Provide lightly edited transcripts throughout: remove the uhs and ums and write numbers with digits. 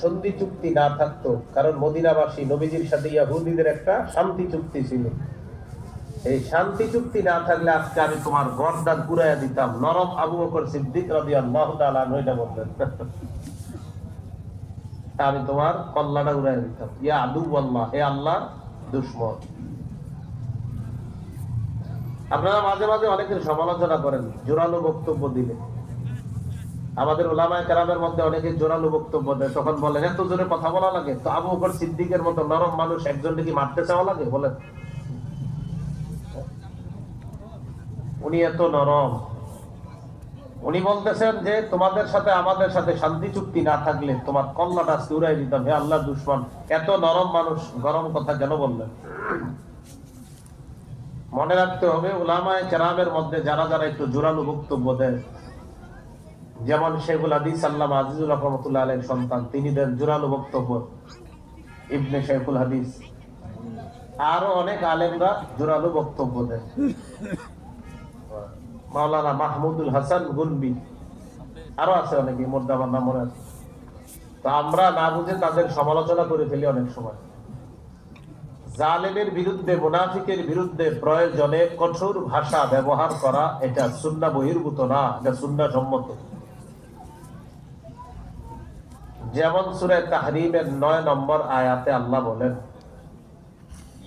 সন্ধি চুক্তি না থাকতো, কারণ মদিনাবাসী নবীজির সাথে ইহুদিদের একটা শান্তি চুক্তি ছিল, এই শান্তি চুক্তি না থাকলে আজকে আমি তোমার গর্দান পুরাইয়া দিতাম। নরম আবু বকর সিদ্দিক রাদিয়াল্লাহু তাআলা আনহু এটা বললেন, আমি তোমার কল্লাটা উড়াইয়া দিতাম। ইয়া আদুওয়াল্লাহ, হে আল্লাহর দুশমন। আপনারা মাঝে মাঝে অনেকের সমালোচনা করেন জোরালো বক্তব্য দিলে। আমাদের ওলামায়ে কেরামের মধ্যে অনেকে জোরালো বক্তব্য দেয়, তখন বলেন এত জোরে কথা বলা লাগে? তো আবু বকর সিদ্দিকের মতো নরম মানুষ একজনকে কি মারতে চাওয়া লাগে? বলেন, উনি এত নরম। উনি বলতেছেন যে তোমাদের সাথে আমাদের সাথে শান্তি চুক্তি না থাকলে তোমার কল্লাটা উড়াই দিতাম। হে আল্লাহ দুশমন, এত নরম মানুষ গরম কথা কেন বললেন? মনে রাখতে হবে উলামায়ে কেরামের মধ্যে যারা যারা একটু জোরালো বক্তব্য দেয়, যেমন শেখুল হাদিস আল্লামা আজিজুল হক রাহমাতুল্লাহ আলাইহির সন্তান, তিনি দেন জোরালো বক্তব্য, ইবনে শেখুল হাদিস। আরো অনেক আলেমরা জোরালো বক্তব্য দেয়, মাওলানা মাহমুদুল হাসান গুলবি, আরো আছে অনেকে, মধ্যে আমার নাম মনে আছে। তো আমরা না বুঝে তাদের সমালোচনা করে ফেলি অনেক সময়। জালেমের বিরুদ্ধে, মুনাফিকের বিরুদ্ধে প্রয়োজনে কঠোর ভাষা ব্যবহার করা এটা সুন্নাহ বহির্ভূত না, এটা সুন্নাহ সম্মত। যেমন সূরা তাহরীমের 9 নম্বর আয়াতে আল্লাহ বলেন,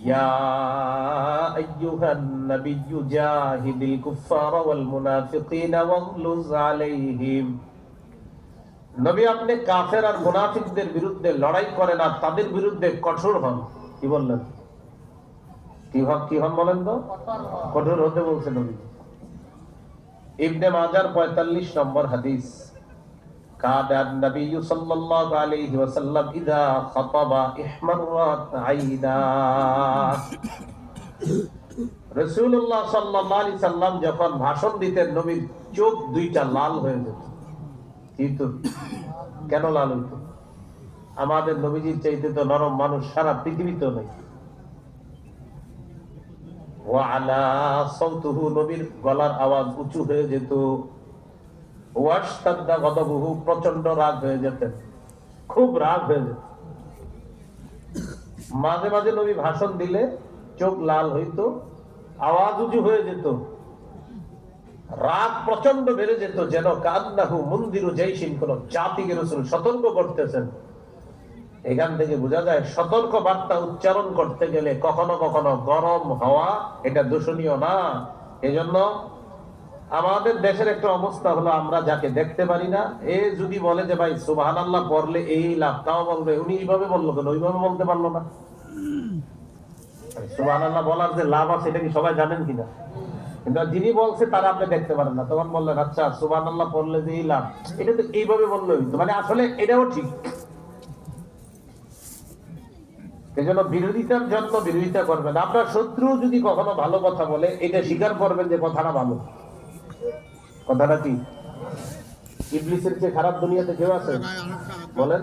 ইয়া আইয়ুহান নাবিয়্যু জাহিদিল কুফফারা ওয়াল মুনাফিকিনা ওয়াগলুজ আলাইহিম। নবী, আপনি কাফের আর মুনাফিকদের বিরুদ্ধে লড়াই করেন আর তাদের বিরুদ্ধে কঠোর হন। কি বললেন? কি হন বলেন তো? কঠোর হতে বলছে নবী। ইবনে মাজার 45 নম্বর হাদিস, কাদান নবী সাল্লাল্লাহু আলাইহি ওয়াসাল্লাম ইযা খাতাবা ইহমাররাত আইনা। রাসূলুল্লাহ সাল্লাল্লাহু আলাইহি সাল্লাম যখন ভাষণ দিতেন, নবীর চোখ দুইটা লাল হয়ে যেত। কিন্তু কেন লাল হইতো? আমাদের নবীজির চাইতে তো নরম মানুষ সারা পৃথিবীতে নেই। ওয়ালা সাউতুহু, নবীর গলার আওয়াজ উঁচু হয়ে যেত। ওয়াশতাদ্দা গদবুহু, প্রচন্ড রাগ হয়ে যেতেন, খুব রাগ হয়ে যেত। মাঝে মাঝে নবী ভাষণ দিলে চোখ লাল হইতো, আওয়াজ উঁচু হয়ে যেত, রাগ প্রচন্ড বেড়ে যেত, যেন কান্নাহু মুনদিরু জাইশিন, কোন জাতিকে রাসূল সতর্ক করতেছেন। এখান থেকে বোঝা যায় সতর্ক বার্তা উচ্চারণ করতে গেলে কখনো কখনো গরম হওয়া এটা দূষণীয় না। এজন্য আমাদের দেশের একটা অবস্থা হলো, আমরা যাকে দেখতে পারি না, এ যদি বলে যে ভাই সুবহানাল্লাহ পড়লে এই লাভ, তাও বলবে উনি এইভাবে বললো কেন, ওইভাবে বলতে পারলো না। সুবহানাল্লাহ বলার যে লাভ আছে এটা কি সবাই জানেন কিনা? কিন্তু যিনি বলছে তারা আপনি দেখতে পারেন না, তখন বললেন আচ্ছা সুবহানাল্লাহ পড়লে যে এই লাভ, এটা তো এইভাবে বললে হইতো, মানে আসলে এটাও ঠিক। এজন্য বিরোধিতার জন্য বিরোধিতা করবেন। আপনার শত্রু যদি কখনো ভালো কথা বলে, এটা স্বীকার করবেন যে কথাটা ভালো। কথাটা কি? ইবলিসের চেয়ে খারাপ দুনিয়াতে কেউ আছে? বলেন।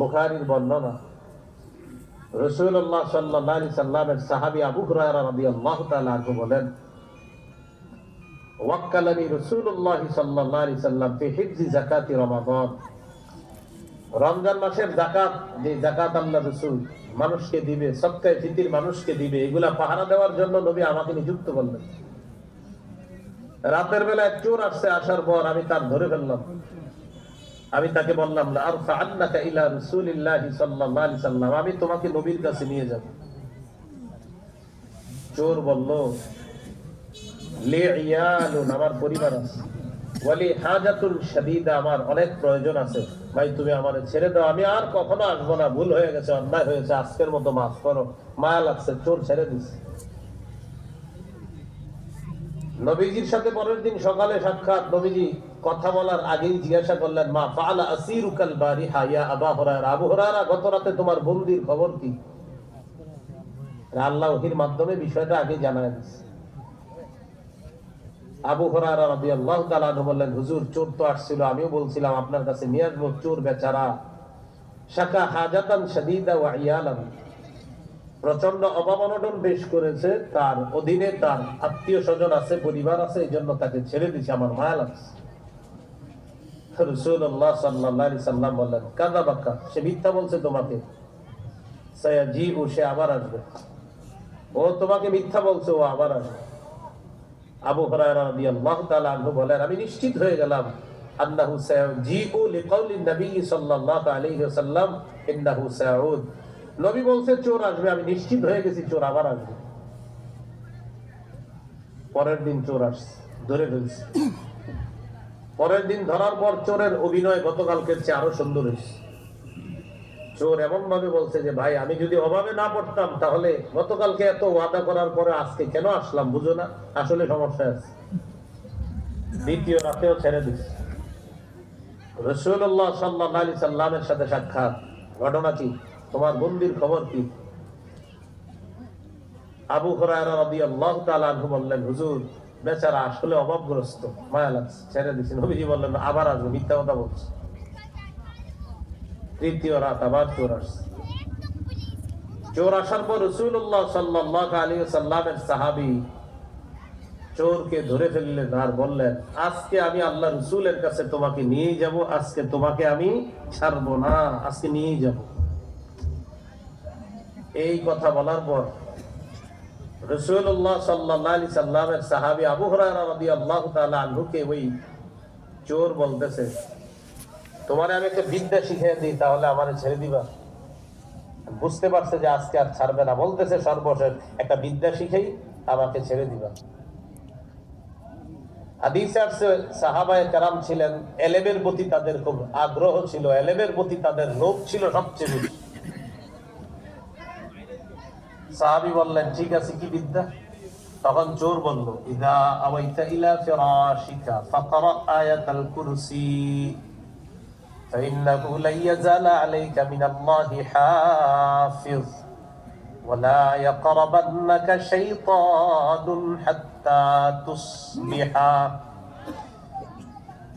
বুখারীর বর্ণনা, রাসূলুল্লাহ সাল্লাল্লাহু আলাইহি সাল্লামের সাহাবী আবু হুরায়রা রাদিয়াল্লাহু তাআলা আনহু বলেন, ওয়াক্কালানি রাসূলুল্লাহ সাল্লাল্লাহু আলাইহি সাল্লাম ফি হিফজি যাকাতি রমাদান। রমজান মাসের যাকাত, যে যাকাত আল্লাহ রাসূল মানুষকে দিবে, সদকায়ে ফিতর মানুষকে দিবে, এগুলা পাহারা দেওয়ার জন্য নবী আমাকে নিযুক্ত করলেন। রাতের বেলায় চোর আসছে, আসার পর আমি তার ধরে ফেললাম। আমি তাকে বললাম, লা আরফাআন্নাকা ইলা রাসূলিল্লাহি সাল্লাল্লাহু আলাইহি সাল্লাম, আমি তোমাকে নবীর কাছে নিয়ে যাব। চোর বলল, লি ইয়ালুন, আমার পরিবার আছে, ওয়ালি হাজাতুন শাদীদা, আমার অনেক প্রয়োজন আছে, ভাই তুমি আমারে ছেড়ে দাও, আমি আর কখনো আসবো না, ভুল হয়ে গেছে, অন্যায় হয়েছে, আজকের মতো মাফ করো, মায়া লাগছে। চোর ছেড়ে দিছে। নবীজির সাথে পরের দিন সকালে সাক্ষাৎ, নবীজি কথা বলার আগেই জিজ্ঞাসা করলেন, মা ফাআলা আসিরুকাল বারিহা ইয়া আবু হুরায়রা, আবু হুরায়রা গত রাতে তোমার বন্দির খবর কি? আল্লাহ ওহীর মাধ্যমে বিষয়টা আগে জানায় দিয়েছে। আবু হুরায়রা রাদিয়াল্লাহু তাআলা আনহু বললেন, হুজুর চোর তো আসছিল, আমিও বলছিলাম আপনার কাছে নিয়ে আসবো। চোর বেচারা শাকা হাজাতান শাদীদা ওয়া ইয়ালান, প্রচন্ড অভাব অনটন পেশ করেছে, তার অধীনে তার আত্মীয় স্বজন আছে, পরিবার আছে, এই জন্য তাকে ছেড়ে দিছে, আমার মায়া লাগছে। রাসূলুল্লাহ সাল্লাল্লাহু আলাইহি সাল্লাম বললেন, কাযাবাকা, সে মিথ্যা বলছে তোমাকে। সায়াজিউ, সে আবার আসবে। ও তোমাকে মিথ্যা বলছে, ও আবার আসবে। আবু হুরায়রা রাদিয়াল্লাহু তাআলা আনহু বলেন, আমি নিশ্চিত হয়ে গেলাম আন্নাহু সায়াজিউ লিকাউলি নবী সাল্লাল্লাহু আলাইহি ওয়াসাল্লাম ইন্নাহু সাউদ। নবী বলছে চোর আসবে, আমি নিশ্চিত হয়ে গেছি চোর আবার আসবে। পরের দিন চোর আসছে, ধরে ফেলছে। পরের দিন ধরার পর চোরের অভিনয় গতকালকের চেয়ে আরো সুন্দর হয়েছে। চোর এমন ভাবে বলছে যে, ভাই আমি যদি অভাবে না পড়তাম তাহলে গতকালকে এত ওয়াদা করার পরে আজকে কেন আসলাম, বুঝো না? আসলে সমস্যা আছে। দ্বিতীয় রাতেও ছেড়ে দিচ্ছে। রাসূলুল্লাহ সাল্লাল্লাহু আলাইহি সাল্লামের সাথে সাক্ষাৎ। ঘটনা কি? তোমার বন্দির খবর কি? আবু হুরায়রা রাদিয়াল্লাহু তাআলা আনহু বললেন, হুজুর বেচারা আসলে অভাবগ্রস্ত, মায়া লাগছে, ছেড়ে দিয়েছেন। নবীজি বললেন, আবার আসবে, মিথ্যা কথা বলছে। তৃতীয় রাত আবার চোর আসছে। চোর আসার পর রাসূলুল্লাহ সাল্লাল্লাহু আলাইহি ওয়াসাল্লামের সাহাবী চোরকে ধরে ফেললেন আর বললেন, আজকে আমি আল্লাহ রাসূলের কাছে তোমাকে নিয়ে যাব, আজকে তোমাকে আমি ছাড়বো না, আজকে নিয়ে যাব। এই কথা বলার পর রাসূলুল্লাহ সাল্লাল্লাহু আলাইহি সাল্লামের সাহাবী আবু হুরায়রা রাদিয়াল্লাহু তাআলা আনহুকে ওই চোর বলতেছে, তোমারে আমি একটা বিদ্যা শিখিয়ে দিই, তাহলে আমারে ছেড়ে দিবা? বুঝতে পারছে যে আজকে আর ছাড়বে না, বলতেছে সর্বশেষ একটা বিদ্যা শিখেই আমাকে ছেড়ে দিবা। হাদিসে আসছে সাহাবায়ে কেরাম ছিলেন, এলেমের প্রতি তাদের খুব আগ্রহ ছিল, এলেমের প্রতি তাদের লোভ ছিল সবচেয়ে বেশি। সাহাবী বললেন, ঠিক আছে, কি বিদ্যা? তখন চোর বলল, ইযা আওয়াইতা ইলা ফিরাশিকা ফাকরা আয়াতাল কুরসি فإنه لن يزال عليك من الله حافظ ولا يقربنك شيطان حتى تصبح।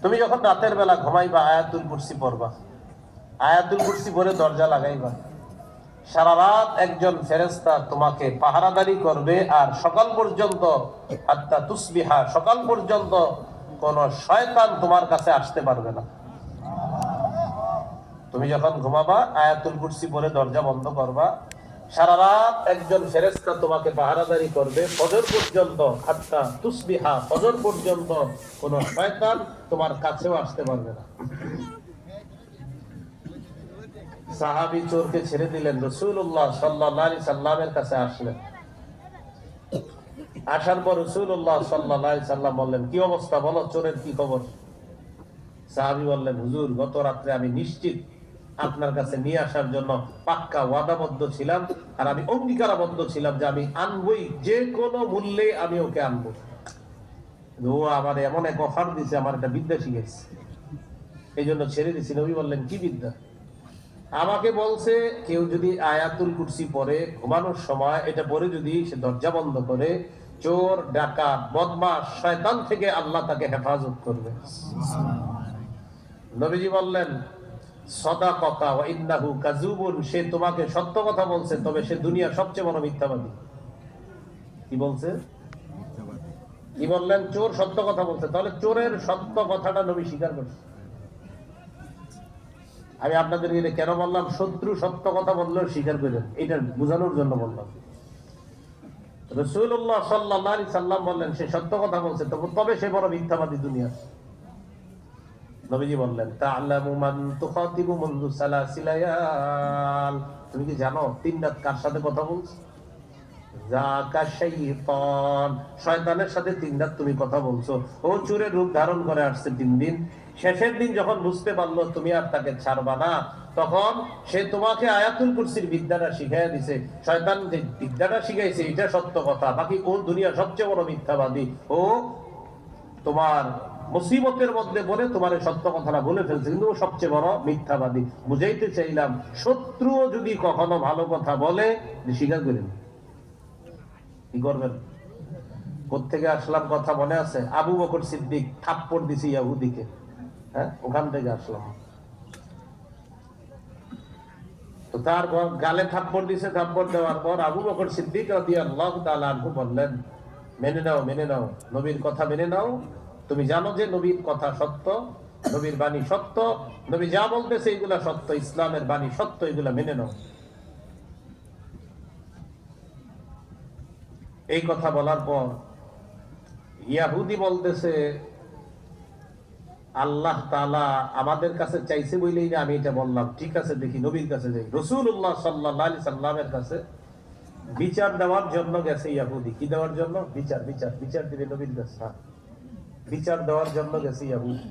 তুমি যখন রাতের বেলা ঘুমাইবা আয়াতুল কুরসি পড়বা, আয়াতুল কুরসি পড়ে দরজা লাগাইবা। সারা রাত একজন ফেরেশতা তোমাকে পাহারাদারি করবে, আর সকাল পর্যন্ত, হাত্তা তুসবিহা, সকাল পর্যন্ত কোন শয়তান তোমার কাছে আসতে পারবে না। তুমি যখন ঘুমাবা আয়াতুল কুরসি পড়ে দরজা বন্ধ করবা, সারা রাত একজন ফেরেশতা তোমাকে পাহারাদারি করবে ফজর পর্যন্ত, হাত্তা তুসবিহা, ফজর পর্যন্ত কোন শয়তান তোমার কাছেও আসতে পারবে না। সাহাবী চোরকে ছেড়ে দিলেন, রাসূলুল্লাহ সাল্লাল্লাহু আলাইহি সাল্লামের কাছে আসলেন। আসার পর রাসূলুল্লাহ সাল্লাল্লাহু আলাইহি সাল্লাম বললেন, কি অবস্থা, বলো, চোরের কি খবর? সাহাবী বললেন, হুজুর গত রাত্রে আমি নিশ্চিত আপনার কাছে নিয়ে আসার জন্য পাক্কা ওয়াদাবদ্ধ ছিলাম, আর আমি অঙ্গীকারাবদ্ধ ছিলাম যে আমি আনবই, যে কোনো মূল্যে আমি ওকে আনবো। ও আমার এমন এক অফার দিছে, আমার একটা বিদ্যা শিখেছে, এই জন্য ছেড়ে দিছি। নবী বললেন, কি বিদ্যা? আমাকে বলছে কেউ যদি আয়াতুল কুরসি পড়ে ঘুমানোর সময়, এটা পড়ে যদি সে দরজা বন্ধ করে, চোর, ডাকাত, বদমাশ, শয়তান থেকে আল্লাহ তাকে হেফাজত করবে। নবীজি বললেন, সাদাকাতা ওয়া ইন্নাহু কাযুবুন, সে তোমাকে সত্য কথা বলছে, তবে সে দুনিয়ার সবচেয়ে বড় মিথ্যাবাদী। কি বলছে? কি বললেন? চোর সত্য কথা বলছে, তাহলে চোরের সত্য কথাটা নবী স্বীকার করছে। আমি আপনাদেরকে কেন বললাম, শত্রু সত্য কথা বললেও স্বীকার করেন, এটা বোঝানোর জন্য বললাম। রাসূলুল্লাহ সাল্লাল্লাহু আলাইহি সাল্লাম বললেন, সে সত্য কথা বলছে, তবে সে বড় মিথ্যাবাদী দুনিয়ার। নবীজি বললেন, তা'লামু মান তুখাতিবু মুনযু সালাসিলায়াল, তুমি কি জানো 3 রাত কার সাথে কথা বলছো? যাকা শাইতান, শয়তানের সাথে 3 রাত তুমি কথা বলছো। ও চোরের রূপ ধারণ করে আসছে 3 দিন। শেষের দিন যখন বুঝতে পারলো তুমি আর তাকে ছাড়বা না, তখন সে তোমাকে আয়াতুল কুরসির বিদ্যাটা শিখাইয়া দিছে। শয়তান যে বিদ্যাটা শিখাইছে এটা সত্য কথা, বাকি ও দুনিয়ার সবচেয়ে বড় মিথ্যাবাদী। ও তোমার মুসিবতের মধ্যে পড়ে তোমার সত্য কথাটা বলে ফেলছে, কিন্তু ও সবচেয়ে বড় মিথ্যাবাদী। বুঝাইতে চাইলাম, শত্রুও যদি কখনো ভালো কথা বলে, স্বীকার করেন। কি করবেন? কোত্থেকে আসলাম কথা মনে আছে? আবু বকর সিদ্দিক থাপ্পড় দিছে ইহুদিকে, হ্যাঁ, ওখান থেকে আসলাম। তো তার গালে থাপ্পড় দিছে, থাপ্পড় দেওয়ার পর আবু বকর সিদ্দিক রাদিয়াল্লাহু তাআলা আনহু বললেন, মেনে নাও, মেনে নাও, নবীর কথা মেনে নাও। তুমি জানো যে নবীর কথা সত্য, নবীর বাণী সত্য, নবী যা বলতেছে এগুলা সত্য, ইসলামের বাণী সত্য, এগুলা মেনে নাও। এই কথা বলার পর ইয়াহুদি বলতেছে, আল্লাহ তাআলা আমাদের কাছে চাইছে বলেই না আমি এটা বললাম, ঠিক আছে দেখি নবীর কাছে যাই। রাসূলুল্লাহ সাল্লাল্লাহু আলাইহি সাল্লামের কাছে বিচার দেওয়ার জন্য গেছে ইয়াহুদি। কি দেওয়ার জন্য? বিচার। বিচার বিচার দিবে নবীর কাছে, বিচার দেওয়ার জন্য গেছে ইয়াহুদি।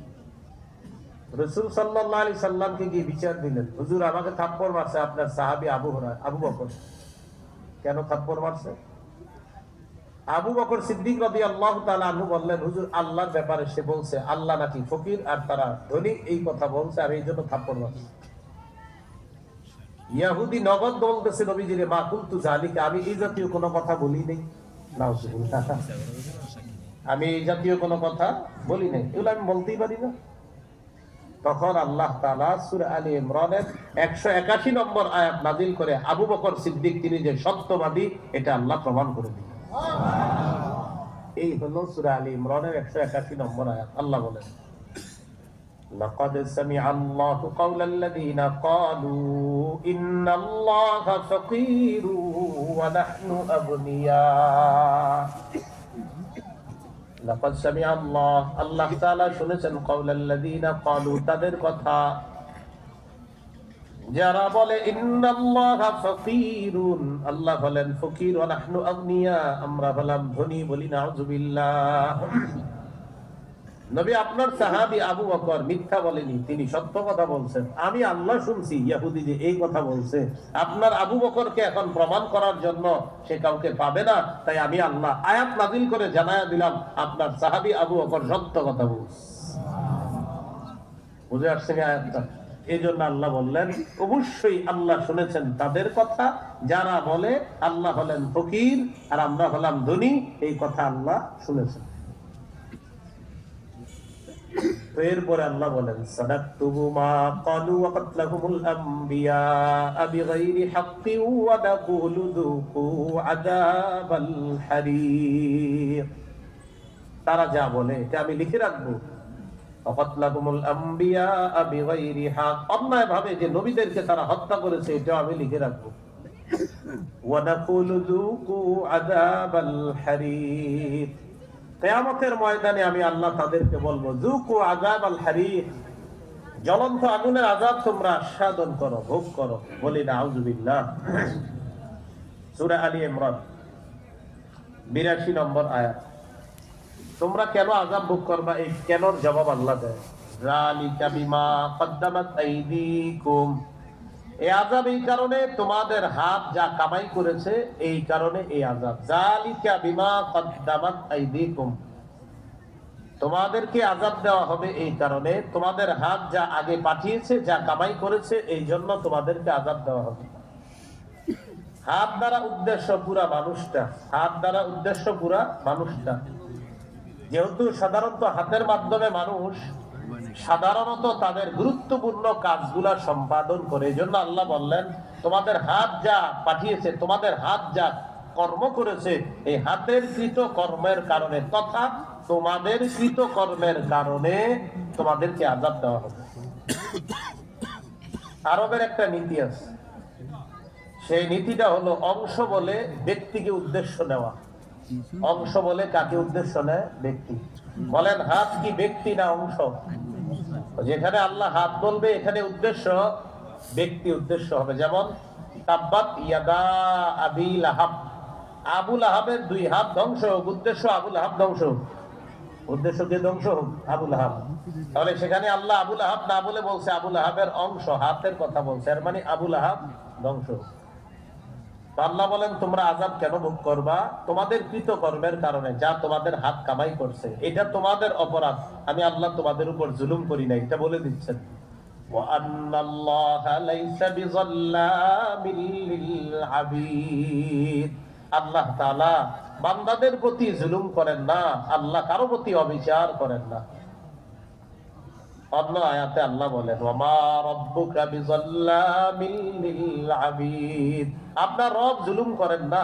রাসূল সাল্লাল্লাহু আলাইহি সাল্লামকে গিয়ে বিচার দিলেন, হুজুর আমাকে থাপ্পড় মারছে আপনার সাহাবী আবু বকর। কেন থাপ্পড় মারছে? আবু বকর সিদ্দিক রাদিয়াল্লাহু তাআলা আনহু বললেন, হুজুর আল্লাহর ব্যাপারে সে বলছে আল্লাহ নাকি ফকির আর তারা ধনী, এই কথা বলছে, আমি এই জন্য থাপ্পড় মারছি। ইয়াহুদি নগদ বলতেছে নবীজিরে, মা কুনতু যালিকা, আমি এই জাতীয় কোনো কথা বলি নাই, নাউজুবিল্লাহ, আমি এই জাতীয় কোনো কথা বলি নাই, এগুলো আমি বলতেই পারি না। তখন আল্লাহ তাআলা সূরা আলী ইমরানের 181 নম্বর আয়াত নাযিল করে আবু বকর সিদ্দিক তিনি যে সত্যবাদী এটা আল্লাহ প্রমাণ করে দিলেন। এই হলো সূরা আলী ইমরানের 181 নম্বর আয়াত। আল্লাহ বলেন, লাকাদ সামিআ আল্লাহু কাওলাল্লাযীনা ক্বালু ইন্নাল্লাহা ফাকীরু ওয়া নাহনু আগনিয়া। লাকাদ সামিআ আল্লাহ তাআলা শুনেছেন কাওলাল্লাযীনা ক্বালু তাদের কথা যারা বলে ইন্নাল্লাহা ফাকীরুন, আল্লাহ বলেন ফকির, ওয়া নাহনু আগনিয়া, আমরা হলাম ধনী, বলি নাউযুবিল্লাহ। নবী আপনার সাহাবী আবু বকর মিথ্যা বলেনি, তিনি সত্য কথা বলছেন। আমি আল্লাহ শুনছি ইহুদি যে এই কথা বলছে, আপনার আবু বকরকে এখন প্রমাণ করার জন্য সে কাউকে পাবে না, তাই আমি আল্লাহ আয়াত নাযিল করে জানায়া দিলাম আপনার সাহাবী আবু বকর সত্য কথা বলছে। বুঝে আসছে না আয়াতটা? এই জন্য আল্লাহ বললেন অবশ্যই আল্লাহ শুনেছেন তাদের কথা যারা বলে আল্লাহ হলেন ফকির আর আমরা হলাম ধনী, এই কথা আল্লাহ শুনেছেন। এরপরে আল্লাহ বলেন, সাদাকতুবু মা ক্বালু ওয়া কাতলাহুমুল আমবিয়া বিগাইরি হাক্কিন ওয়া নাকুলু যুকু আযাবাল হারিক। তারা যা বলে এটা আমি লিখে রাখবো। কাতলাহুমুল আমবিয়া বিগাইরি হক, অন্যায় ভাবে যে নবীদেরকে তারা হত্যা করেছে এটা আমি লিখে রাখবো। ওয়া নাকুলু যুকু আযাবাল হারিক, কিয়ামতের ময়দানে আমি আল্লাহ তাদেরকে বলবো, যুকু আযাবাল হারিক, জ্বলন্ত আগুনের আযাব তোমরা আস্বাদন করো, ভোগ করো, বলি নাউযুবিল্লাহ। সূরা আলী ইমরান 82 নম্বর আয়াত। তোমরা কেন আযাব ভোগ করবা, এই কেনর জবাব আল্লাহ দেয়, যালিকা বিমা কদ্দামাত আইদিকুম, এই আযাব এই কারণে তোমাদের হাত যা কামাই করেছে, এই কারণে এই আযাব। যালিকা বিমা কদ্দামাত আইদিকুম, তোমাদেরকে আযাব দেওয়া হবে এই কারণে তোমাদের হাত যা আগে পাঠিয়েছে, যা কামাই করেছে, এই জন্য তোমাদেরকে আযাব দেওয়া হবে। হাত দ্বারা উদ্দেশ্য পুরা মানুষটা, হাত দ্বারা উদ্দেশ্য পুরা মানুষটা। যেহেতু সাধারণত হাতের মাধ্যমে মানুষ সাধারণত তাদের গুরুত্বপূর্ণ কাজগুলা সম্পাদন করে, এই জন্য আল্লাহ বললেন তোমাদের হাত যা পাঠিয়েছে, তোমাদের হাত যা কর্ম করেছে, এই হাতের কৃত কর্মের কারণে তথা তোমাদের কৃত কর্মের কারণে তোমাদেরকে আযাব দেওয়া হবে। আরবের একটা নীতি আছে, সেই নীতিটা হলো অংশ বলে ব্যক্তিকে উদ্দেশ্য নেওয়া। অংশ বলে কাকে উদ্দেশ্য নেয়? ব্যক্তি। বলেন হাত কি ব্যক্তি না অংশ? যেখানে আল্লাহ হাত বলবে এখানে উদ্দেশ্য ব্যক্তি উদ্দেশ্য হবে। যেমন তাব্বাত ইয়াদা আবি লাহাব, আবু লাহাবের 2 হাত ধ্বংস হোক, উদ্দেশ্য আবু লাহাব ধ্বংস হোক, উদ্দেশ্য কে ধ্বংস হোক? আবু লাহাব। তাহলে সেখানে আল্লাহ আবু লাহাব না বলে বলছে আবু লাহাবের অংশ, হাতের কথা বলছে, এর মানে আবু লাহাব ধ্বংস হোক। আল্লাহ বলেন তোমরা আযাব কেন ভোগ করবা? তোমাদের কৃত কর্মের কারণে, যা তোমাদের হাত কামাই করছে, এটা তোমাদের অপরাধ, আমি আল্লাহ তোমাদের উপর জুলুম করি না, এটা বলে দিচ্ছেন। ওয়া আন্নাল্লাহা লাইসা বিযাল্লামিল লিল আবিদ, আল্লাহ তাআলা বান্দাদের প্রতি জুলুম করেন না, আল্লাহ কারো প্রতি অবিচার করেন না। অন্য আয়াতে আল্লাহ বলেন ওয়া মা রাব্বুকা বিযাল্লামিল লিল আবিদ, আপনার রব জুলুম করেন না।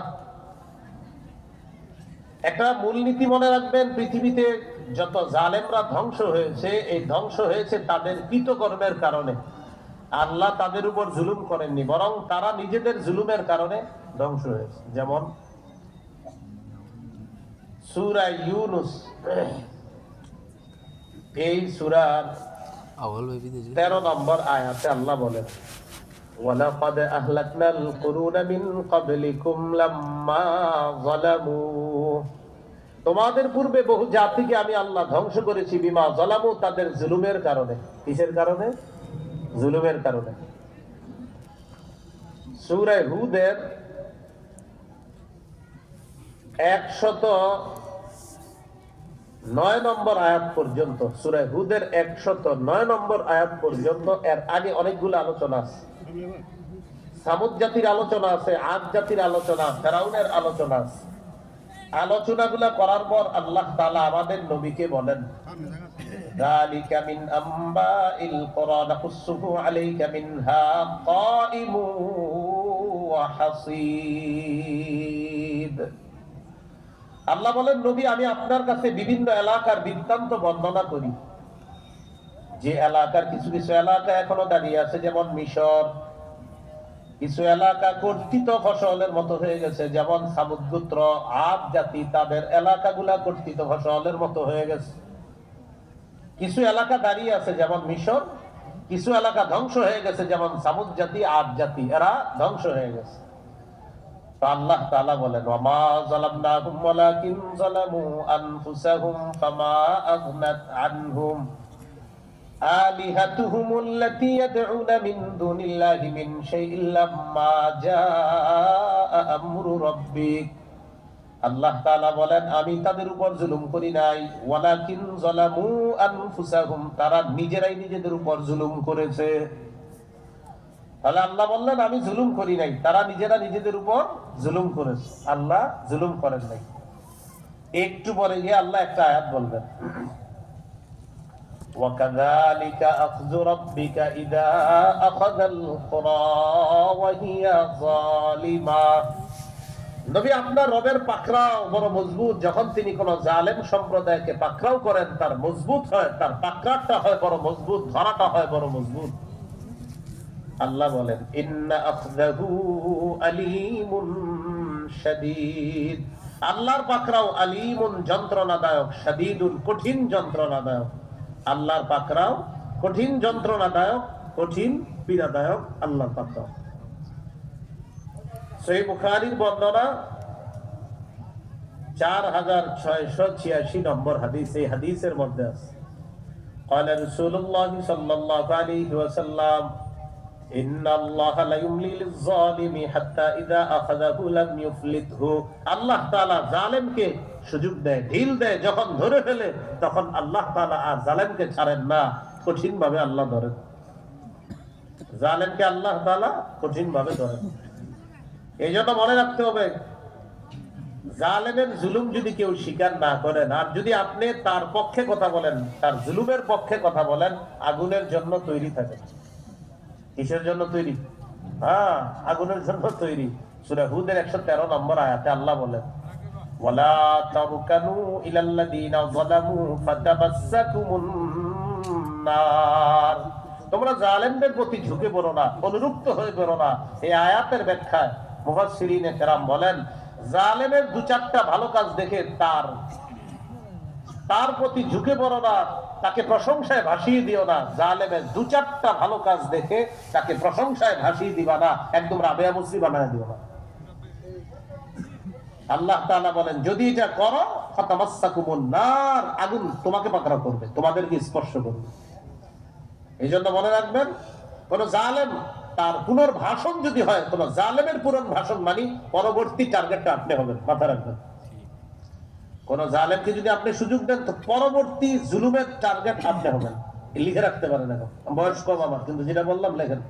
একটা মূলনীতি মনে রাখবেন, পৃথিবীতে যত জালেমরা ধ্বংস হয়েছে, এই ধ্বংস হয়েছে তাদের কৃতকর্মের কারণে। আল্লাহ তাদের উপর জুলুম করেননি, বরং তারা নিজেদের জুলুমের কারণে ধ্বংস হয়েছে। যেমন সূরা ইউনূস, এই সূরার 13 নম্বর আয়াতে আল্লাহ বলেন, ওয়ালাকাদ আহলাকনাল কুরুনা মিন ক্বাবলিকুম লাম্মা যালামু, তোমাদের পূর্বে বহু জাতিকে আমি আল্লাহ ধ্বংস করেছি, বিমা যালামু, তাদের জুলুমের কারণে। কিসের কারণে? জুলুমের কারণে। সূরা হুদের 109 নম্বর আয়াত পর্যন্ত, সূরা হুদের 109 নম্বর আয়াত পর্যন্ত, এর আগে অনেকগুলো আলোচনা আছে। সামুদ জাতির আলোচনা আছে, আদ জাতির আলোচনা, ফেরাউনের আলোচনা আছে। আলোচনাগুলা করার পর আল্লাহ তাআলা আমাদের নবীকে বলেন, যালিকা মিন আম্বাইল কুরআন নাকুসুহু আলাইকা মিনহা কাইমু ওয়া হাসীদ। আল্লাহ বলেন, নবী আমি আপনার কাছে বিভিন্ন এলাকার বৃত্তান্ত বর্ণনা করি, যে এলাকার কিছু কিছু এলাকা এখনো দাঁড়িয়ে আছে, যেমন মিশর। কিছু এলাকা কর্তৃত ফসলের মতো হয়ে গেছে, যেমন সামুদ গোত্র, আদ জাতি, তাদের এলাকাগুলা কর্তৃত ফসলের মতো হয়ে গেছে। কিছু এলাকা দাঁড়িয়ে আছে, যেমন মিশর। কিছু এলাকা ধ্বংস হয়ে গেছে, যেমন সামুদ জাতি, আদ জাতি, এরা ধ্বংস হয়ে গেছে। আল্লাহ তাআলা বলেন, ওয়ামা যালামনাহুম ওয়ালাকিন যালামু আনফুসাহুম ফামা আগনাত আনহুম আলিহাতুহুমুল্লাতী ইয়াদউনা মিন দুনিল্লাহি মিন শাইইন লাম্মা জাআ আমরু রাব্বিক। আল্লাহ তাআলা বলেন, আমি তাদের উপর জুলুম করি নাই, ওয়ালাকিন যালামু আনফুসাহুম, তারা নিজেরাই নিজেদের উপর জুলুম করেছে। তাহলে আল্লাহ বললেন, আমি জুলুম করি নাই, তারা নিজেরা নিজেদের উপর জুলুম করেছে, আল্লাহ জুলুম করেন নাই। একটু পরে গিয়ে আল্লাহ একটা আয়াত বলবেন, وَكَذَلِكَ أَخْذُ رَبِّكَ إِذَا أَخَذَ الْقُرَى وَهِيَ ظَالِمَةٌ। নবী, আপনার রবের পাকড়াও বড় মজবুত, যখন তিনি কোন জালেম সম্প্রদায়কে পাকড়াও করেন, তার মজবুত হয়, তার পাকড়াটা হয় বড় মজবুত, ধরাটা হয় বড় মজবুত। আল্লাহ বলেন, ইন্না আখযাহু আলীমুন শাদীদ। আল্লাহর পাকড়াও আলীমুন, যন্ত্রণাদায়ক, শাদীদুন, কঠিন যন্ত্রণাদায়ক। আল্লাহর পাকড়াও কঠিন যন্ত্রণাদায়ক, কঠিন পীড়াদায়ক আল্লাহর পাকড়াও। সহিহ বুখারীর বর্ণনা 4686 নম্বর হাদিস। এই হাদিসের মধ্যে আছে, قال رسول الله صلى الله عليه وسلم إن الله لا يملي للظالم حتى إذا أخذه لم يفلته। আল্লাহ তাআলা জালেমকে সুযোগ দেয়, ঢিল দেয়, যখন ধরে ফেলে তখন আল্লাহ তাআলা আর জালেমকে ছাড়েন না, কঠিন ভাবে আল্লাহ ধরেন। জালেমকে আল্লাহ তাআলা কঠিন ভাবে ধরেন। এই জন্য মনে রাখতে হবে, জালেমের জুলুম যদি কেউ স্বীকার না করেন, আর যদি আপনি তার পক্ষে কথা বলেন, তার জুলুমের পক্ষে কথা বলেন, আগুনের জন্য তৈরি থাকেন। কিসের জন্য তৈরি? আগুনের জন্য তৈরি। সূরা হুদের 113 নম্বর আয়াতে আল্লাহ বলেন, ওয়ালা তারকানু ইলাল্লাযীনা যালামু ফাতামাসসাকুমুন নার। তোমরা জালেমদের প্রতি ঝুঁকে পড়ো না, অনুরুক্ত হয়ে পড়ো না। এই আয়াতের ব্যাখ্যায় মুফাসসিরিনে কেরাম বলেন, জালেমের দু চারটা ভালো কাজ দেখে তার প্রতি ঝুঁকে পড়ো না, তাকে প্রশংসায় ভাসিয়ে দিও না। জালেমের দু চারটা ভালো কাজ দেখে তাকে প্রশংসায় ভাসিয়ে দিবা না, একদম রাবেয়া মুসরি বানায় দিও না। আল্লাহ তাআলা বলেন, যদি এটা করো ফাতামাসসাকুমুন নার, আগুন তোমাকে পাকড়াও করবে, তোমাদেরকে স্পর্শ করবে। এই জন্য মনে রাখবেন, কোন জালেম তার পুনর্ভাষণ যদি হয়, কোন জালেমের পুনর্ভাষণ মানে পরবর্তী টার্গেটটা আপনি হবেন, মাথা রাখবেন। কোন জালেমকে যদি আপনি সুযোগ দেন, তো পরবর্তী জুলুমের টার্গেট আপনি হবেন। লিখে রাখতে পারেন, এখন বয়স কম আমার, কিন্তু যেটা বললাম লেখেন।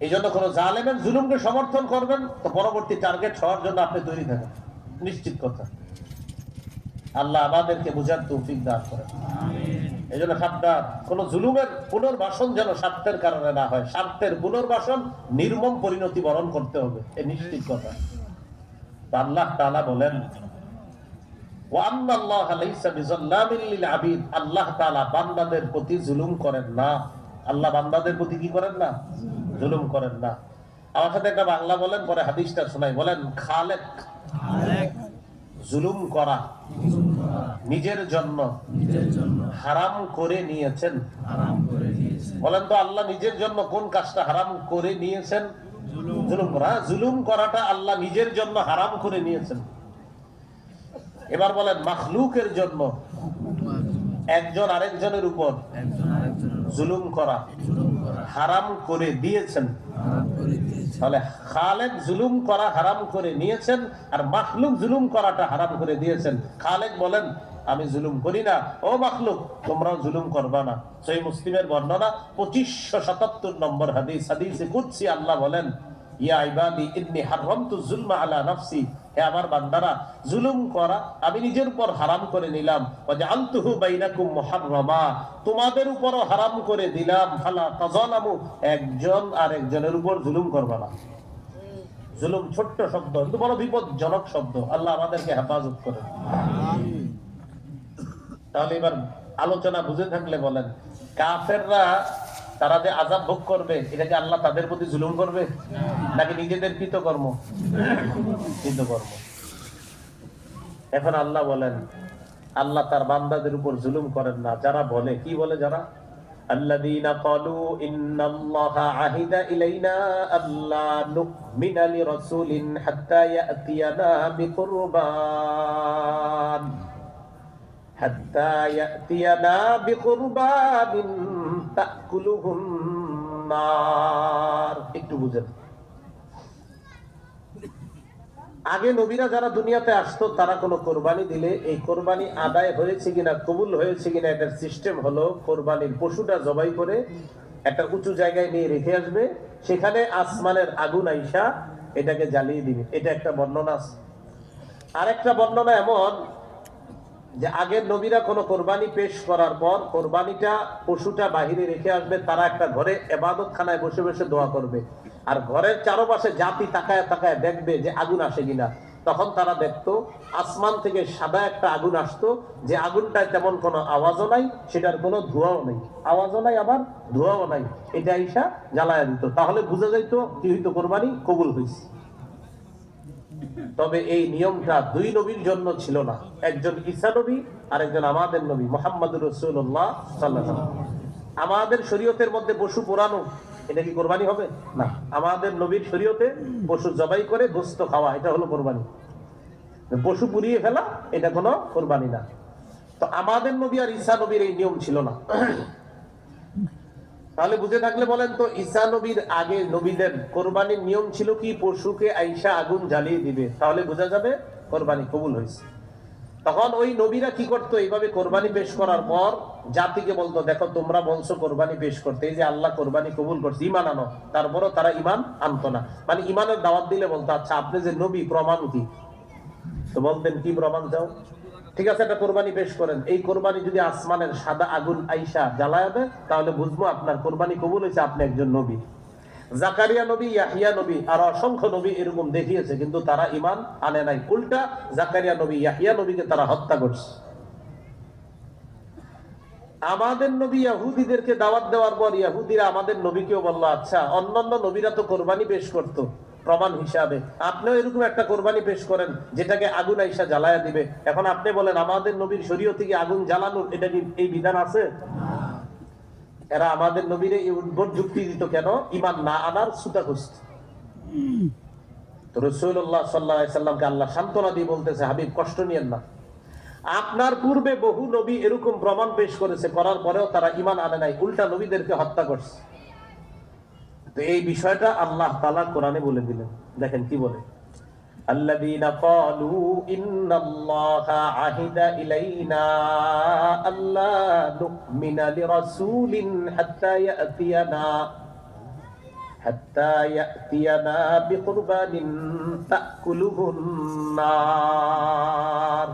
এই জন্য কোন জালেমের জুলুমকে সমর্থন করবেন, তো পরবর্তী টার্গেট হওয়ার জন্য আপনি তৈরি থাকেন, নিশ্চিত কথা। আল্লাহ আমাদেরকে বুঝার তৌফিক দান করেন। এই জন্য সাবধান, কোন জুলুমের পুনর্বাসন যেন স্বার্থের কারণে না হয়। স্বার্থের পুনর্বাসন নির্মম পরিণতি বরণ করতে হবে, এ নিশ্চিত কথা। আল্লাহ তাআলা বলেন ওয়া আন্নাল্লাহা লাইসা বিযাল্লামিল লিল আবিদ, আল্লাহ তাআলা বান্দাদের প্রতি জুলুম করেন না। আল্লাহ বান্দাদের প্রতি কি করেন না? জুলুম করেন না। আমার সাথে একটা বাংলা বলেন, পরে হাদিসটা শোনাই। বলেন খালেক জুলুম করা নিজের জন্য হারাম করে নিয়েছেন। বলেন তো আল্লাহ নিজের জন্য কোন কাজটা হারাম করে নিয়েছেন? জুলুম করা। জুলুম করাটা আল্লাহ নিজের জন্য হারাম করে নিয়েছেন। এবার বলেন মাখলুকের জন্য একজন আরেকজনের উপর জুলুম করা হারাম করে দিয়েছেন। তাহলে খালেক জুলুম করা হারাম করে নিয়েছেন, আর মাখলুক জুলুম করাটা হারাম করে দিয়েছেন। খালেক বলেন আমি জুলুম করি না, ও মাখলুক তোমরাও জুলুম করবা না। সহিহ মুসলিমের বর্ণনা 2577 নম্বর হাদিস, হাদিসে কুদসি আল্লাহ বলেন ইয়া ইবাদি ইন্নী হারামতু যুলমা আলা নাফসি, হে আমার বান্দারা জুলুম করা আমি নিজের উপর হারাম করে নিলাম। ওয়া জাআলতুহু বাইনাকুম মুহাররামা, তোমাদের উপরও হারাম করে দিলাম। ফালা তাযালামু, একজন আরেকজনের উপর জুলুম করবা না। জুলুম ছোট্ট শব্দ কিন্তু বড় বিপজ্জনক শব্দ। আল্লাহ আমাদেরকে হেফাজত করেন। তাহলে এবার আলোচনা বুঝে থাকলে বলেন কাফেররা তারা যে আযাব ভোগ করবে, এটা কি আল্লাহ তাদের প্রতি জুলুম করবে নাকি নিজেদের কৃতকর্ম? কৃতকর্ম। এখন আল্লাহ বলেন আল্লাহ তার বান্দাদের উপর জুলুম করেন না। যারা বলে, কি বলে? যারা আল্লাযীনা ক্বালু ইন্নাল্লাহা আহিদা ইলাইনা আল্লা নু'মিনা লিরাসূলিন হাত্তা ইয়াতিয়ানা বিকুরবান তাকুলুহুন নার। একটু বুঝেন, আগে নবীরা যারা দুনিয়াতে আসতো তারা কোনো কোরবানি দিলে এই কোরবানি আদায় হয়েছে কিনা, কবুল হয়েছে কিনা, এটার সিস্টেম হলো কোরবানির পশুটা জবাই করে একটা উঁচু জায়গায় নিয়ে রেখে আসবে, সেখানে আসমানের আগুন আইসা এটাকে জ্বালিয়ে দিবে। এটা একটা বর্ণনা আছে। আরেকটা বর্ণনা এমন যে আগের নবীরা কোনো কোরবানি পেশ করার পর কোরবানিটা পশুটা বাহিরে রেখে আসবে, তারা একটা ঘরে ইবাদতখানায় বসে বসে দোয়া করবে, আর ঘরের চারপাশে জাতি তাকায় তাকায় দেখবে যে আগুন আসে কিনা। তখন তারা দেখতো আসমান থেকে সাদা একটা আগুন আসতো, যে আগুনটায় তেমন কোনো আওয়াজও নাই, সেটার কোনো ধোঁয়াও নেই, আওয়াজও নাই আবার ধোঁয়াও নাই, এটা ঈশা জ্বালায়া দিত। তাহলে বোঝা যাইতো কি হইতো, কোরবানি কবুল হয়েছে। তবে এই নিয়মটা দুই নবীর জন্য ছিল না, একজন ঈসা নবী আর একজন আমাদের নবী মুহাম্মদুর রাসূলুল্লাহ সাল্লাল্লাহু আলাইহি ওয়াসাল্লাম। আমাদের শরীয়তের মধ্যে পশু পোড়ানো এটা কি কোরবানি হবে? না। আমাদের নবীর শরীয়তে পশু জবাই করে গোশত খাওয়া এটা হলো কোরবানি। পশু পুড়িয়ে ফেলা এটা কোনো কোরবানি না। তো আমাদের নবী আর ঈসা নবীর এই নিয়ম ছিল না। তাহলে বুঝে থাকলে বলেন তো ঈসা নবীর আগে নবীদের কোরবানির নিয়ম ছিল কি পশুকে আইসা আগুন জ্বালিয়ে দিবে, তাহলে বোঝা যাবে কোরবানি কবুল হয়েছে। তখন ওই নবীরা কি করতো, এইভাবে কোরবানি পেশ করার পর জাতিকে বলতো দেখো তোমরা বলছো কোরবানি পেশ করতে, এই যে আল্লাহ কোরবানি কবুল করছে, ঈমান আনো। তারপরও তারা ঈমান আনতো না। মানে ঈমানের দাওয়াত দিলে বলতো আচ্ছা আপনি যে নবী প্রমাণ কি? তো বলতেন কি প্রমাণ চাও? ঠিক আছে একটা কোরবানি পেশ করেন, এই কোরবানি যদি আসমানের সাদা আগুন আইসা জ্বালায় দেয় তাহলে বুঝবো আপনার কোরবানি কবুল হয়েছে, আপনি একজন নবী। জাকারিয়া নবী, ইয়াহিয়া নবী আর অসংখ্য নবী এরকম দেখিয়েছে, কিন্তু তারা ঈমান আনে নাই। উল্টা জাকারিয়া নবী, ইয়াহিয়া নবীকে তারা হত্যা করছে। আমাদের নবী ইহুদিদেরকে দাওয়াত দেওয়ার পর ইহুদিরা আমাদের নবীকেও বলল আচ্ছা অন্যান্য নবীরা তো কোরবানি পেশ করতো প্রমাণ হিসাবে, আপনিও এরকম একটা কোরবানি পেশ করেন যেটাকে আগুন আইসা জ্বালায়া দিবে। এখন আপনি বলেন আমাদের নবীর শরীয়তে কি আগুন জ্বালানোর এটা কি এই বিধান আছে? এরা আমাদের নবীর এই উদ্ভট যুক্তি দিত কেন? ঈমান না আনার ছুতা খুঁজত। তো রাসূলুল্লাহ সাল্লাল্লাহু আলাইহি সাল্লামকে আল্লাহ সান্ত্বনা দিয়ে বলতেছে হাবিব কষ্ট নিয়েন না, আপনার পূর্বে বহু নবী এরকম প্রমাণ পেশ করেছে, করার পরেও তারা ঈমান আনে নাই, উল্টা নবীদেরকে হত্যা করছে। তো এই বিষয়টা আল্লাহ তাআলা কোরআনে বলে দিলেন। দেখেন কি বলে, আল্লাযীনা ক্বালু ইন্নাল্লাহা আহিদা ইলাইনা আল্লা নু'মিনা লিরাসূলিন হাত্তা ইয়াতিয়ানা বিকুরবানিন তাকুলুহুন নার।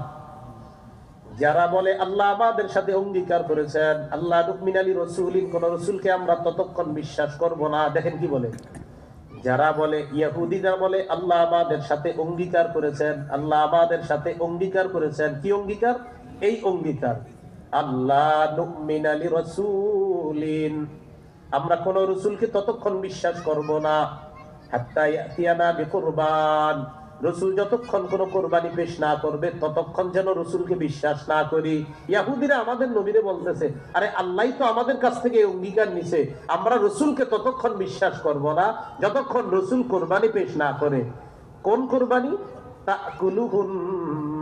যারা বলে আল্লাহ আমাদের সাথে অঙ্গীকার করেছেন, আল্লাহ নু'মিনা লিরাসূলিন, কোন রাসূলকে আমরা ততক্ষণ বিশ্বাস করব না। দেখেন কি বলে, যারা বলে, ইহুদিরা বলে আল্লাহ আমাদের সাথে অঙ্গীকার করেছেন, আল্লাহ আমাদের সাথে অঙ্গীকার করেছেন। কি অঙ্গীকার? এই অঙ্গীকার, আল্লাহ নুমিনা লিরাসূলিন, আমরা কোন রাসূলকে ততক্ষণ বিশ্বাস করব না হাত্তা ইয়াতিয়ানা বিকুরবান, রাসূল যতক্ষণ কোন কুরবানি পেশ না করবে ততক্ষণ যেন রাসূলকে বিশ্বাস না করি। ইহুদিরা আমাদের নবীরে বলতেছে, আরে আল্লাহই তো আমাদের কাছ থেকে অঙ্গীকার নিছে, আমরা রাসূলকে ততক্ষণ বিশ্বাস করব না যতক্ষণ রাসূল কুরবানি পেশ না করে। কোন কুরবানি? তাকুলুহুন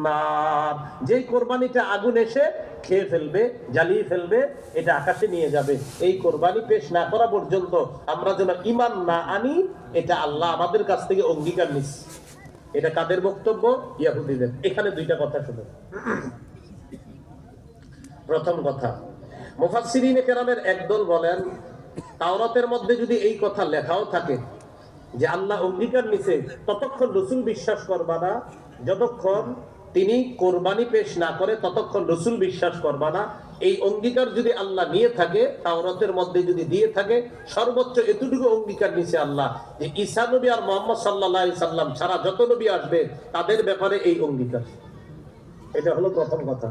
নার, যেই কুরবানিটা আগুন এসে খেয়ে ফেলবে, জ্বালিয়ে ফেলবে, এটা আকাশে নিয়ে যাবে। এই কুরবানি পেশ না করা পর্যন্ত আমরা যেন ঈমান না আনি, এটা আল্লাহ আমাদের কাছ থেকে অঙ্গীকার নিচ্ছে। এটা কাদের বক্তব্য? ইহুদিদের। এখানে দুইটা কথা শুনুন। প্রথম কথা, মুফাসসিরিনে কেরামের একদল বলেন, তাওরাতের মধ্যে যদি এই কথা লেখাও থাকে যে আল্লাহ অঙ্গীকার নিছে ততক্ষণ রাসূল বিশ্বাস করবা না, যতক্ষণ তিনি কোরবানি পেশ না করে ততক্ষণ রাসূল বিশ্বাস করবা না, এই অঙ্গীকার যদি আল্লাহ নিয়ে থাকে, তাওরাতের মধ্যে যদি দিয়ে থাকে, সর্বোচ্চ এতটুকু অঙ্গীকার নিছে আল্লাহ যে ঈসা নবী আর মুহাম্মদ সাল্লাল্লাহু আলাইহি সাল্লাম ছাড়া যত নবী আসবে তাদের ব্যাপারে এই অঙ্গীকার। এটা হলো প্রথম কথা।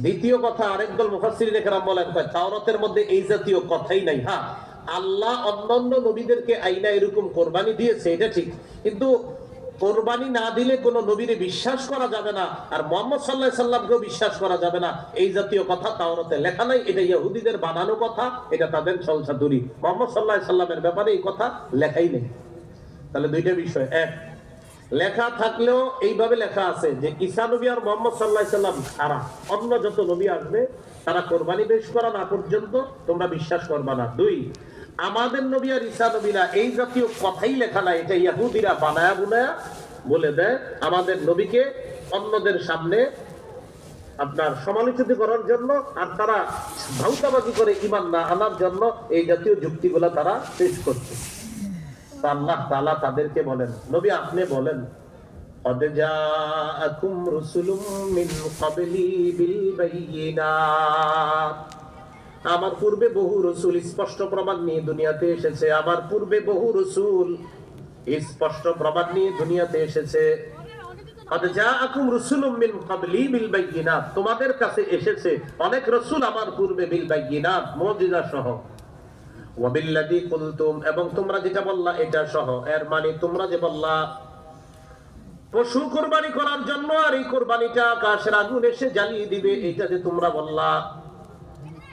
দ্বিতীয় কথা, আরেকদল মুফাসসিরিনে কেরাম বলেন, তাওরাতের মধ্যে এই জাতীয় কথাই নাই। হ্যাঁ, আল্লাহ অন্যান্য নবীদেরকে আইনা এরকম কোরবানি দিয়েছে, এটা ঠিক, কিন্তু কোরবানি না দিলে কোন নবীরে বিশ্বাস করা যাবে না, আর মুহাম্মদ সাল্লাল্লাহু আলাইহি সাল্লামকেও বিশ্বাস করা যাবে না, এই জাতীয় কথা তাওরাতে লেখা নাই। এটা ইহুদিদের বানানো কথা, এটা তাদের ছলছাতুরি। মুহাম্মদ সাল্লাল্লাহু আলাইহি সাল্লামের ব্যাপারে এই কথা লেখাই নেই। তাহলে দুইটা বিষয়, এক, লেখা থাকলেও এইভাবে লেখা আছে যে ঈসা নবী আর মুহাম্মদ সাল্লাল্লাহু আলাইহি সাল্লাম ছাড়া অন্য যত নবী আসবে তারা কোরবানি পেশ করা না পর্যন্ত তোমরা বিশ্বাস করবা না। দুই, আমাদের নবী আর ঈসা নবীরা এই জাতীয় কথাই লেখা নাই, এটা ইহুদিরা বানায়া বুনায়া বলে দেয় আমাদের নবীকে অন্যদের সামনে আপনার সমালোচিত করার জন্য, আর তারা ভাউতাবাজি করে ঈমান না আনার জন্য এই জাতীয় যুক্তিগুলা তারা পেশ করছে। আল্লাহ তাআলা তাদেরকে বলেন, নবী আপনি বলেন, قد جاءكم رسل من قبلي بالبينات, আমার পূর্বে বহু রাসূল স্পষ্ট প্রমাণ নিয়ে দুনিয়াতে এসেছে, আমার পূর্বে বহু রাসূল স্পষ্ট প্রমাণ নিয়ে দুনিয়াতে এসেছে। قد جاءكم رسل من قبلي بالبينات, তোমাদের কাছে এসেছে অনেক রাসূল আমার পূর্বে বিলবাইয়িনাত, মুজিজা সহ, ওয়াবিল্লাযী কুলতুম, এবং তোমরা যেটা বললা এটা সহ। এর মানে তোমরা যে বললা পশু কুরবানি করার জন্য আর এই কুরবানিটা আকাশের আগুন এসে জ্বালিয়ে দিবে, এটা যে তোমরা বললা,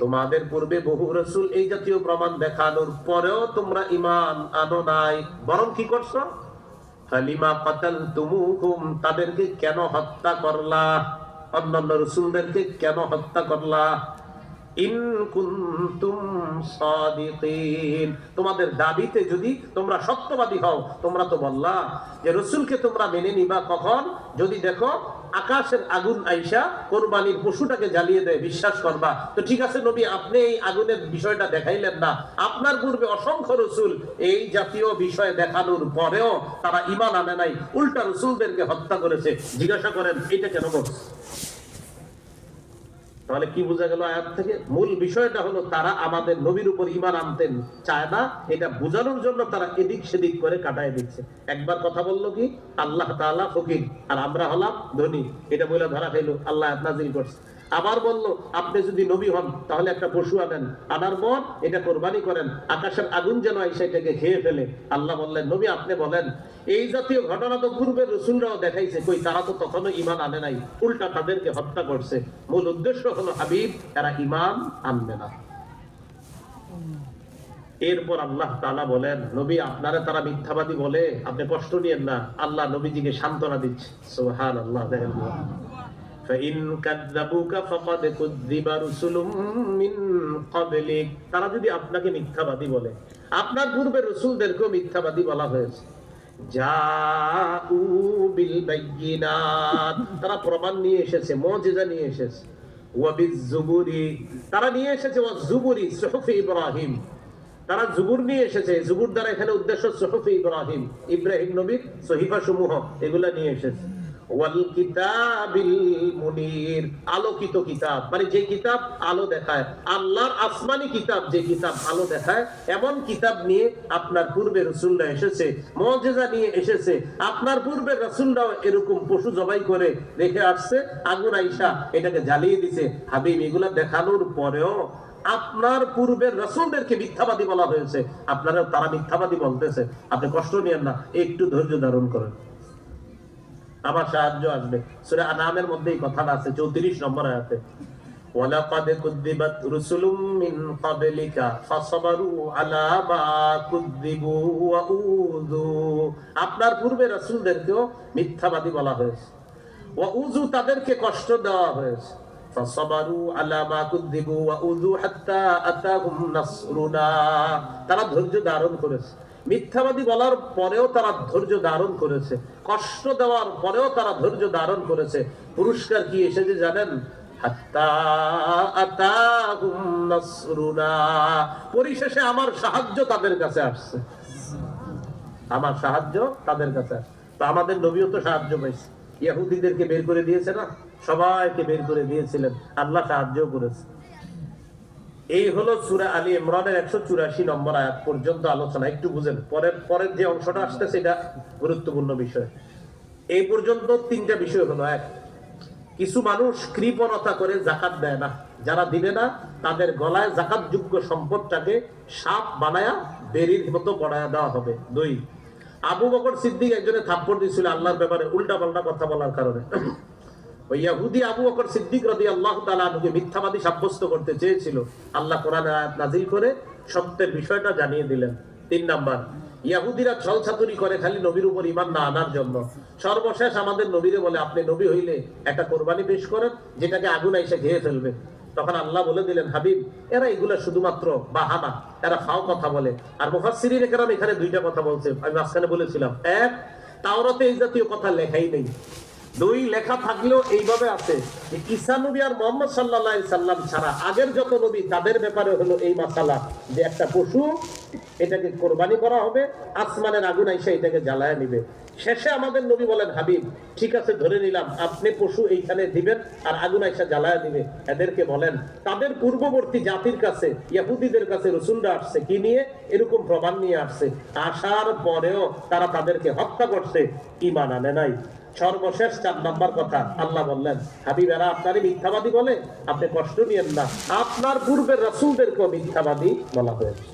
তোমাদের পূর্বে বহু রাসূল এই জাতীয় প্রমাণ দেখানোর পরেও তোমরা ঈমান আনো নাই, বরং কি করছো? ফালিমা কাতালতুমুহুম, তাদেরকে কেন হত্যা করলা? অন্যান্য রাসূলদেরকে কেন হত্যা করলা? ইন কুনতুম সাদিকিন, তোমাদের দাবিতে যদি তোমরা সত্যবাদী হও, তোমরা তো বললা যে রাসূলকে তোমরা মেনে নিবা কখন? যদি দেখো আকাশের আগুন আইসা কোরবানির পশুটাকে জ্বালিয়ে দেয়, বিশ্বাস করবা। তো ঠিক আছে নবী, আপনি এই আগুনের বিষয়টা দেখাইলেন না, আপনার পূর্বে অসংখ্য রাসূল এই জাতীয় বিষয় দেখানোর পরেও তারা ঈমান আনে নাই, উল্টা রাসূলদেরকে হত্যা করেছে। জিজ্ঞাসা করেন এটা কেন করছে? তাহলে কি বোঝা গেল আয়াত থেকে? মূল বিষয়টা হলো তারা আমাদের নবীর উপর ঈমান আনতেন চায় না, এটা বোঝানোর জন্য তারা এদিক সেদিক করে কাটায় দিচ্ছে। একবার কথা বললো কি আল্লাহ তাআলা ফকির আর আমরা হলাম ধনী, এটা বলে ধরা খাইলো, আল্লাহ আয়াত নাযিল করছে। আবার বললো আপনি যদি নবী হন তাহলে একটা পশু আনেন, আনার পর এটা কোরবানি করেন, আকাশের আগুন যেন এটাকে খেয়ে ফেলে। আল্লাহ বললেন নবী আপনি বলেন, এই জাতীয় ঘটনা তো পূর্বের রাসূলরাও দেখাইছে, কই তারা তো তখনও ঈমান আনে নাই, উল্টা তাদেরকে হত্যা করছে। মূল উদ্দেশ্য হলো হাবিব এরা ঈমান আনবে না। এরপর আল্লাহ তাআলা বলেন নবী আপনারা তারা মিথ্যাবাদী বলে আপনি কষ্ট নিয়েন না, আল্লাহ নবীজিকে সান্ত্বনা দিচ্ছে। সুবহানাল্লাহ। فَإِن كَذَّبُوكَ فَقَدْ كُذِّبَ رُسُلٌ مِّن قَبْلِكَ, তারা যদি আপনাকে মিথ্যাবাদী বলে, আপনার পূর্বের রাসূলদেরকেও মিথ্যাবাদী বলা হয়েছে। জাউ বিল বাইয়িনাত, তারা প্রমাণ নিয়ে এসেছে, মুজিজা নিয়ে এসেছে। ওয়া বিজ-জুবুরি, তারা নিয়ে এসেছে ওয়াজ-জুবুরি, সুহুফ ইব্রাহিম, তারা জুবুর নিয়ে এসেছে। জুবুর দ্বারা এখানে উদ্দেশ্য সুহুফ ইব্রাহিম, ইব্রাহিম নবীর সহিফা সমূহ, এগুলা নিয়ে এসেছে। ওয়াল কিতাবিল মুনির, আলোকিত কিতাব, মানে যে কিতাব আলো দেখায়, আল্লাহর আসমানি কিতাব, যে কিতাব আলো দেখায়, এমন কিতাব নিয়ে আপনার পূর্বে রাসূলরা এসেছে, মুজিজা নিয়ে এসেছে। আপনার পূর্বে রাসূলরাও এরকম পশু জবাই করে রেখে আসছে, আগুন আইসা এটাকে জ্বালিয়ে দিছে। হাবিব, এগুলা দেখানোর পরেও আপনার পূর্বের রাসূলদেরকে মিথ্যাবাদী বলা হয়েছে, আপনারা তারা মিথ্যাবাদী বলতেছে। আপনি কষ্ট নিয়েন না, একটু ধৈর্য ধারণ করেন, আমার সাহায্য আসবে। সূরা আনামের মধ্যে এই কথাটা আছে 34 নম্বর আয়াতে, ওয়ালাকাদ কুযযিবাত রুসুলুম মিন ক্বাবলিকা ফাসাবারু আলা মা কুযযিবু ওয়া উযু। আপনার পূর্বে রাসূলদেরকেও মিথ্যাবাদী বলা হয়েছে, ওয়া উযু, তাদেরকে কষ্ট দেওয়া হয়েছে। ফাসাবারু আলা মা কুযযিবু ওয়া উযু হাত্তা আতাহুম নাসরুনা, তারা ধৈর্য ধারণ করেছে। মিথ্যাবাদী বলার পরেও তারা ধৈর্য ধারণ করেছে, কষ্ট দেওয়ার পরেও তারা ধৈর্য ধারণ করেছে। পুরস্কার কি এসেছে জানেন? হাত্তা আতাহুম নাসরুনা, পরিশেষে আমার সাহায্য তাদের কাছে আসছে, আমার সাহায্য তাদের কাছে আসছে। তো আমাদের নবীও তো সাহায্য পাইছে, ইহুদিদেরকে বের করে দিয়েছে না, সবাইকে বের করে দিয়েছিলেন, আল্লাহ সাহায্য করেছে। এই হলো সূরা আলী ইমরানের 184 নম্বর আয়াত পর্যন্ত আলোচনা। একটু বুঝেন, পরের যে অংশটা আসতেছে এটা গুরুত্বপূর্ণ বিষয়। এই পর্যন্ত তিনটা বিষয় হলো, এক, কিছু মানুষ কৃপণতা করে যাকাত দেয় না, যারা দিবে না তাদের গলায় যাকাত যোগ্য সম্পদটাকে সাপ বানায়া বেরির মতো পড়ায়া দেওয়া হবে। দুই, আবু বকর সিদ্দিক একজনে থাপ্পড় দিয়েছিল আল্লাহর ব্যাপারে উল্টা পাল্টা কথা বলার কারণে। ওই ইহুদি আবু বকর সিদ্দিক রাদিয়াল্লাহু তাআলা আনহুকে মিথ্যাবাদী সাব্যস্ত করতে চেয়েছিল, আল্লাহ কোরআনে আয়াত নাযিল করে সত্যের বিষয়টা জানিয়ে দিলেন। তিন নাম্বার, ইহুদিরা ছলছাতুরি করে খালি নবীর উপর ঈমান না আনার জন্য। সর্বশেষ আমাদের নবীরে বলে, আপনি নবী হইলে একটা কোরবানি পেশ করেন যেটাকে আগুন আইসা খেয়ে ফেলবে। তখন আল্লাহ বলে দিলেন, হাবিব, এরা এগুলা শুধুমাত্র বাহানা, এরা ফাও কথা বলে। আর মুফাসসিরিনে কেরাম এখানে দুইটা কথা বলছে, আমি মাঝখানে বলেছিলাম। এক, তাওরাতে এই জাতীয় কথা লেখাই নেই। দুই, লেখা থাকলেও এইভাবে আছে যে ঈসা নবী আর মুহাম্মদ সাল্লাল্লাহু আলাইহি সাল্লাম ছাড়া আগের যত নবী তাদের ব্যাপারে হলো এই মাসালা যে একটা পশু, এটাকে কোরবানি করা হবে, আসমানের আগুন আইসা এটাকে জ্বালায় নিবে। শেষে আমাদের নবী বলেন, হাবিব, ঠিক আছে ধরে নিলাম আপনি পশু এইখানে দিবেন আর আগুন আইসা জ্বালায় দিবে। এদেরকে বলেন তাদের পূর্ববর্তী জাতির কাছে, ইহুদিদের কাছে রাসূলরা আসছে কি নিয়ে? এরকম প্রমাণ নিয়ে আসছে, আসার পরেও তারা তাদেরকে হত্যা করছে, ঈমান আনে নাই। সর্বশেষ 4 নাম্বার কথা, আল্লাহ বললেন, হাবিব, এরা আপনারই মিথ্যাবাদী বলে, আপনি কষ্ট নিয়েন না, আপনার পূর্বের রাসূলদেরকেও মিথ্যাবাদী বলা হয়েছে।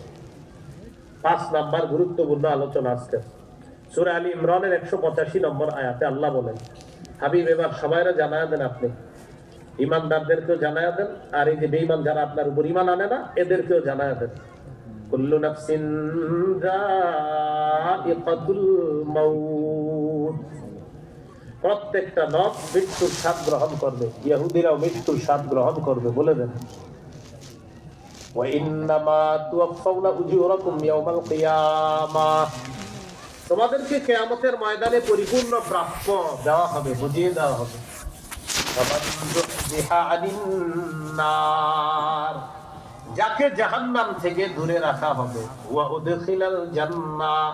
5 নাম্বার গুরুত্বপূর্ণ আলোচনা আজকে সূরা আলী ইমরানের 185 নম্বর আয়াতে আল্লাহ বলেন, হাবিব, এবার সবাইরা জানায়া দেন, আপনি ঈমানদারদেরকেও জানায়া দেন, আর এই যে বেঈমান যারা আপনার উপর ঈমান আনে না এদেরকেও জানায়া দেন। কুল্লু নাফসিন যায়িকাতুল মাউত, প্রত্যেকটা নফস মৃত্যুর স্বাদ গ্রহণ করবে। ইহুদিরাও মৃত্যুর স্বাদ গ্রহণ করবে, বলে দেন। ওয়া ইন্নামা তুওয়াফাউনা উজুরাকুম ইয়াওমাল কিয়ামাহ, তোমাদেরকে কিয়ামতের ময়দানে পরিপূর্ণ প্রাপ্য দেওয়া হবে, বুঝিয়ে দেওয়া হবে। যাকে জাহান্নাম থেকে দূরে রাখা হবে, ওয়া উদখিলাল জান্নাহ,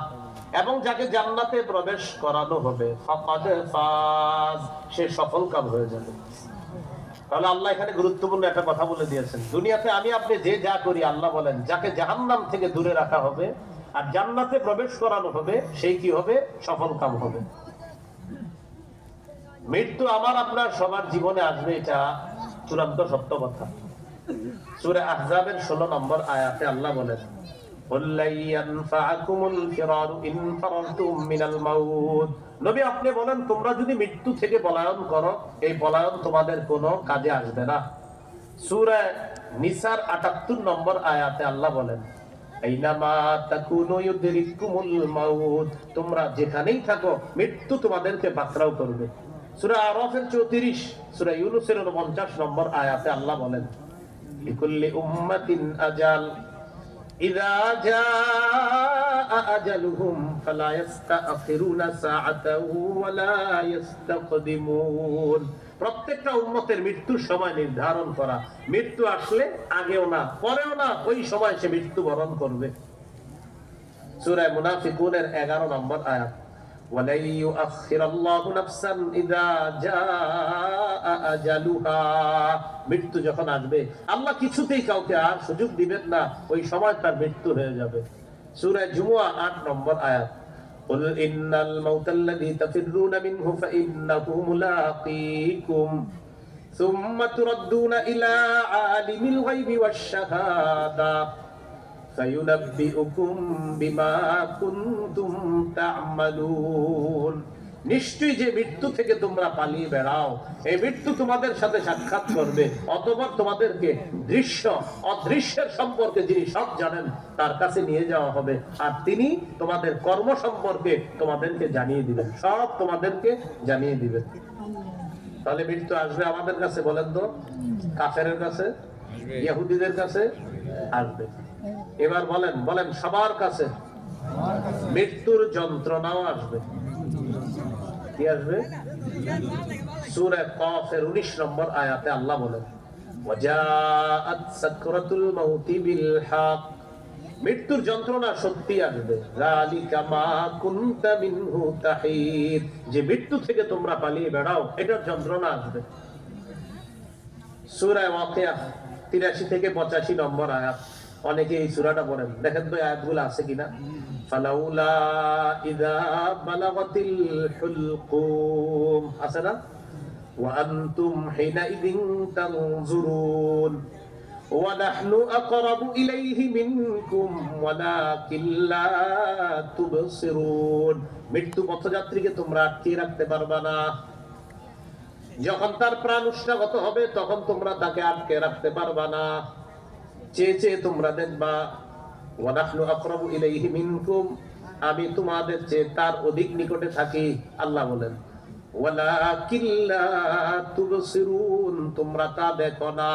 এবং যাকে জান্নাতে প্রবেশ করানো হবে, ফাকাদ ফাজ, সে সফলকাম হয়ে যাবে। তাহলে আল্লাহ এখানে গুরুত্বপূর্ণ একটা কথা বলে দিয়েছেন, দুনিয়াতে আমি আপনি যে যা করি, আল্লাহ বলেন যাকে জাহান্নাম থেকে দূরে রাখা হবে আর জান্নাতে প্রবেশ করানো হবে, সেই কি হবে? সফলকাম হবে। মৃত্যু আমার আপনার সবার জীবনে আসবে, এটা চূড়ান্ত সত্য কথা। সূরা আহজাবের 16 নম্বর আয়াতে আল্লাহ বলেন, নবী আপনি বলেন, তোমরা যদি মৃত্যু থেকে পলায়ন করো, এই পলায়ন তোমাদের কোনো কাজে আসবে না। সূরা নিসার 78 নম্বর আয়াতে আল্লাহ বলেন, আইনামা তাকুনু ইউদরিকুমুল মাউত, তোমরা যেখানেই থাকো মৃত্যু তোমাদেরকে পাকড়াও করবে। সূরা আরাফের 34, সূরা ইউনূসের 49 নম্বর আয়াতে আল্লাহ বলেন, লিকুল্লি উম্মাতিন আজাল ইযা জাআ আজালুহুম ফালা ইস্তাখিরুনা সাআতাও ওয়া লা ইস্তাকদিমুন, প্রত্যেকটা উম্মতের মৃত্যুর সময় নির্ধারণ করা, মৃত্যু আসলে আগেও না পরেও না, ওই সময় সে মৃত্যুবরণ করবে। সূরা মুনাফিকুনের 11 নম্বর আয়াত, ওয়ালাই ইউআখিরাল্লাহু নাফসান ইযা জাআ আজালুহা, মৃত্যু যখন আসবে আল্লাহ কিছুতেই কাউকে আর সুযোগ দিবেন না, ওই সময় তার মৃত্যু হয়ে যাবে। সূরা জুমুয়া 8 নম্বর আয়াত। قل إن الموت الذي تفرون منه فإنه ملاقيكم ثم تردون إلى عالم الغيب والشهادة فينبئكم بما كنتم تعملون। নিশ্চয়ই যে মৃত্যু থেকে তোমরা পালিয়ে বেড়াও, এই মৃত্যু তোমাদের সাথে সাক্ষাৎ করবে, অতঃপর তোমাদেরকে দৃশ্য অদৃশ্যের সম্পর্কে যিনি সব জানেন তার কাছে নিয়ে যাওয়া হবে, আর তিনি তোমাদের কর্ম সম্পর্কে তোমাদেরকে জানিয়ে দিবেন, সব তোমাদেরকে জানিয়ে দিবেন। তাহলে মৃত্যু আসবে আমাদের কাছে, বলেন তো? কাফেরের কাছে, ইহুদিদের কাছে আসবে। এবার বলেন বলেন সবার কাছে মৃত্যুর যন্ত্রণাও আসবে। কি আসবে? সূরা কাফের 19 নম্বর আয়াতে আল্লাহ বলেন, ওয়াজাআত সাকরাতুল মাউতি বিল হক, মৃত্যুর যন্ত্রণা সত্যি আসবে। যালিকা মা কুনতা মিনহু তাহিদ, যে মৃত্যু থেকে তোমরা পালিয়ে বেড়াও এটার যন্ত্রণা আসবে। সূরা ওয়াকিয়া 83 থেকে 85 নম্বর আয়াত। অনেকে এই সূরাটা পড়েন, দেখেন তো আয়াতগুলো আছে কিনা। ফালাউলা ইযা বালাগাতিল হুলকুম, আছে না? ওয়া আনতুম হিনাইযিন তানজুরুন ওয়া নাহনু আকরাবু ইলাইহি মিনকুম ওয়ালাকিন লা তুবসিরুন। মৃত্যু পথযাত্রীকে তোমরা আটকে রাখতে পারবা না, যখন তার প্রাণ উৎসাগত হবে তখন তোমরা তাকে আটকে রাখতে পারবা না, চেয়ে চেয়ে তোমরা দেখবা। ওয়া নাহনু আকরাবু ইলাইহি মিনকুম, আমি তোমাদের চেয়ে তার অধিক নিকটে থাকি, আল্লাহ বলেন। ওয়ালাকিন লা তুবসিরুন, তোমরা তা দেখো না।